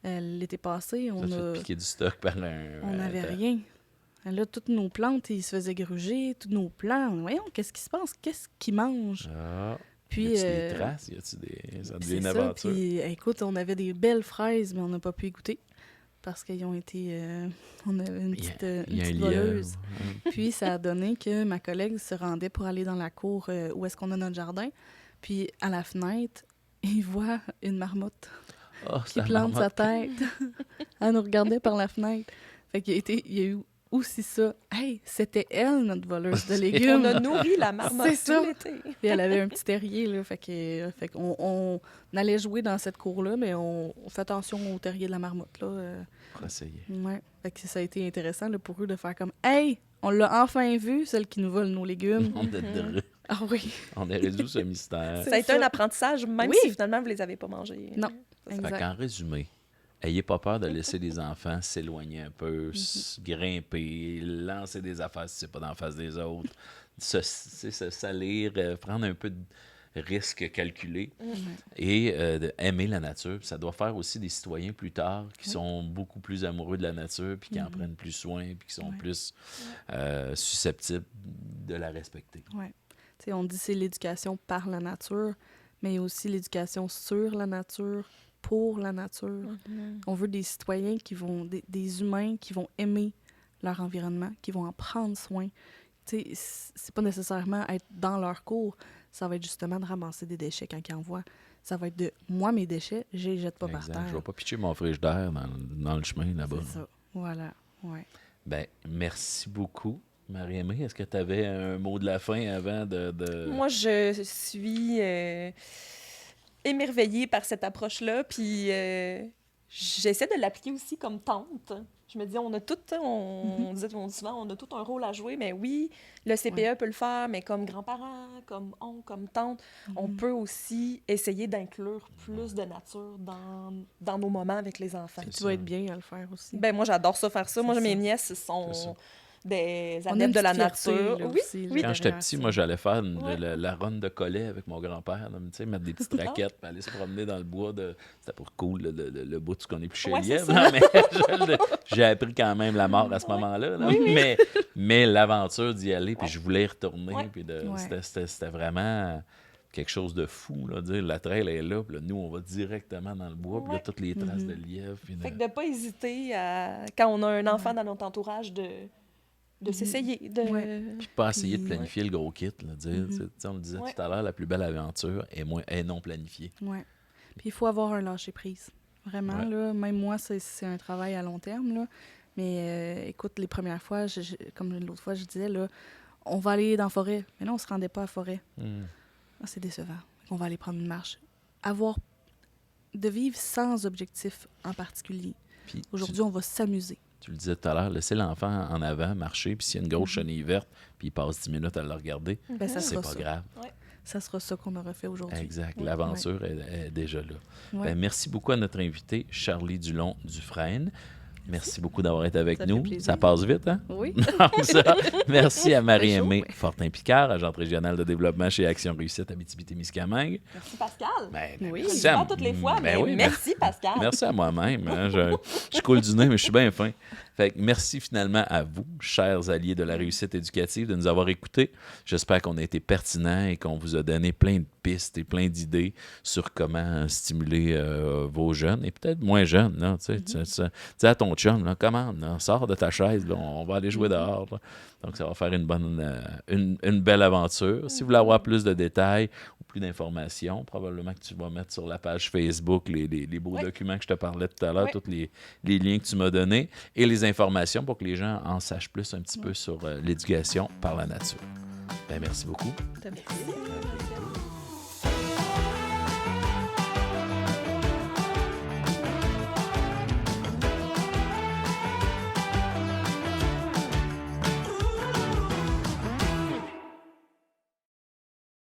L'été passé, Ça te fait piquer du stock par on n'avait rien. Là, toutes nos plantes, ils se faisaient gruger, tous nos plants. Voyons, qu'est-ce qui se passe? Qu'est-ce qu'ils mangent? Ah, Puis, y a-tu des traces? Ça devient c'est une ça. aventure. Puis, écoute, on avait des belles fraises, mais on n'a pas pu y goûter parce qu'ils ont été... on avait une petite, Il y a un petite lièvre. voleuse. Puis, ça a donné que ma collègue se rendait pour aller dans la cour où est-ce qu'on a notre jardin. Puis, à la fenêtre, il voit une marmotte Oh, qui c'est plante sa tête. Elle nous regardait par la fenêtre. Fait qu'il y a eu aussi ça. Hey, c'était elle, notre voleuse de On légumes. a nourri la marmotte C'est ça. tout l'été. Puis elle avait un petit terrier, là. Fait qu'on allait jouer dans cette cour-là, mais on fait attention au terrier de la marmotte, là. Pour essayer. Ouais. Fait que ça a été intéressant, là, pour eux de faire comme « Hey, on l'a enfin vu, celle qui nous vole nos légumes. Ah oui. On a résolu ce mystère. Ça a été ça. un apprentissage, même Oui. si finalement vous les avez pas mangés. Non. Fait Exact. qu'en résumé, ayez pas peur de laisser les enfants s'éloigner un peu, grimper, lancer des affaires si c'est pas d'en face des autres, se salir, prendre un peu de risque calculé et aimer la nature. Puis ça doit faire aussi des citoyens plus tard qui sont beaucoup plus amoureux de la nature puis qui en prennent plus soin puis qui sont Ouais. plus susceptibles de la respecter. Ouais. Tu sais, on dit c'est l'éducation par la nature, mais il y a aussi l'éducation sur la nature, pour la nature. On veut des citoyens qui vont, des humains qui vont aimer leur environnement, qui vont en prendre soin. Tu sais, c'est pas nécessairement être dans leur cours, ça va être justement de ramasser des déchets quand ils en voient. Ça va être de, moi, mes déchets, je les jette pas par Exact. terre. Je vais pas pitcher mon frigidaire dans le chemin là-bas. C'est ça, voilà, ouais. Ben, merci beaucoup. Marie-Aimée, est-ce que tu avais un mot de la fin avant de... Moi, je suis émerveillée par cette approche-là, puis j'essaie de l'appliquer aussi comme tante. Je me dis, on a tout, on dit souvent, on a tout un rôle à jouer, mais oui, le CPE peut le faire, mais comme grands-parents, comme oncle, comme tante, on peut aussi essayer d'inclure plus de nature dans nos moments avec les enfants. Puis tu vas être bien à le faire aussi. Ben moi, j'adore ça faire ça. Moi, C'est mes ça. nièces sont des On a une adeptes de la petite fierté, nature. là, Oui, aussi, oui. là, Quand j'étais derrière petit, ça. moi, j'allais faire Ouais. la run de collet avec mon grand-père. Là, tu sais, mettre des petites raquettes, puis aller se promener dans le bois. C'était pour cool, le bout de ce qu'on est plus chez Ouais, c'est Lièvre. ça. Là, mais j'ai appris quand même la mort à ce moment-là. Là. Mais l'aventure d'y aller, puis je voulais y retourner. Ouais. Puis Ouais. c'était vraiment quelque chose de fou. Là, dire, la trail est là, puis là, nous, on va directement dans le bois, puis là, Ouais. toutes les traces de lièvre. Puis Fait que de ne pas hésiter, quand on a un enfant dans notre entourage, de s'essayer. Ouais. Puis pas essayer de Puis, planifier le gros kit. Là, dire, tu sais, on le disait Ouais. tout à l'heure, la plus belle aventure est non planifiée. Ouais. Puis il faut avoir un lâcher-prise. Vraiment, Ouais. là. Même moi, c'est un travail à long terme, là. Mais écoute, les premières fois, comme l'autre fois, je disais, là, on va aller dans la forêt. Mais là, on se rendait pas à la forêt. Ah, c'est décevant. On va aller prendre une marche. De vivre sans objectif en particulier. Puis Aujourd'hui, on va s'amuser. tu le disais tout à l'heure, laisser l'enfant en avant, marcher, puis s'il y a une grosse chenille verte, puis il passe 10 minutes à le regarder, Ben, ça c'est sera pas ça. grave. Ça sera ça qu'on aura fait aujourd'hui. Exact. Ouais. L'aventure est déjà là. Ouais. Ben, merci beaucoup à notre invité, Charlie Dulon-Dufresne. Merci beaucoup d'avoir été avec Ça fait nous. plaisir. Ça passe vite, hein? Oui. Donc, ça, merci à Marie-Aimée chaud, mais- Fortin-Picard, agente régionale de développement chez Action Réussite Abitibi-Témiscamingue. Merci, Pascal. Oui. Je merci le dis pas toutes les fois, mais oui, merci, Pascal. Merci à moi-même. Hein. Je coule du nez, mais je suis bien fin. Fait que merci finalement à vous, chers alliés de la réussite éducative, de nous avoir écoutés. J'espère qu'on a été pertinent et qu'on vous a donné plein de pistes et plein d'idées sur comment stimuler vos jeunes et peut-être moins jeunes. Là, tu sais, à ton chum, là, commande, là, sors de ta chaise, là, on va aller jouer dehors. Là. Donc, ça va faire une belle aventure. Si vous voulez avoir plus de détails ou plus d'informations, probablement que tu vas mettre sur la page Facebook les beaux documents que je te parlais tout à l'heure, tous les liens que tu m'as donnés et les informations pour que les gens en sachent plus un petit peu sur l'éducation par la nature. Ben, merci beaucoup. Ça fait plaisir.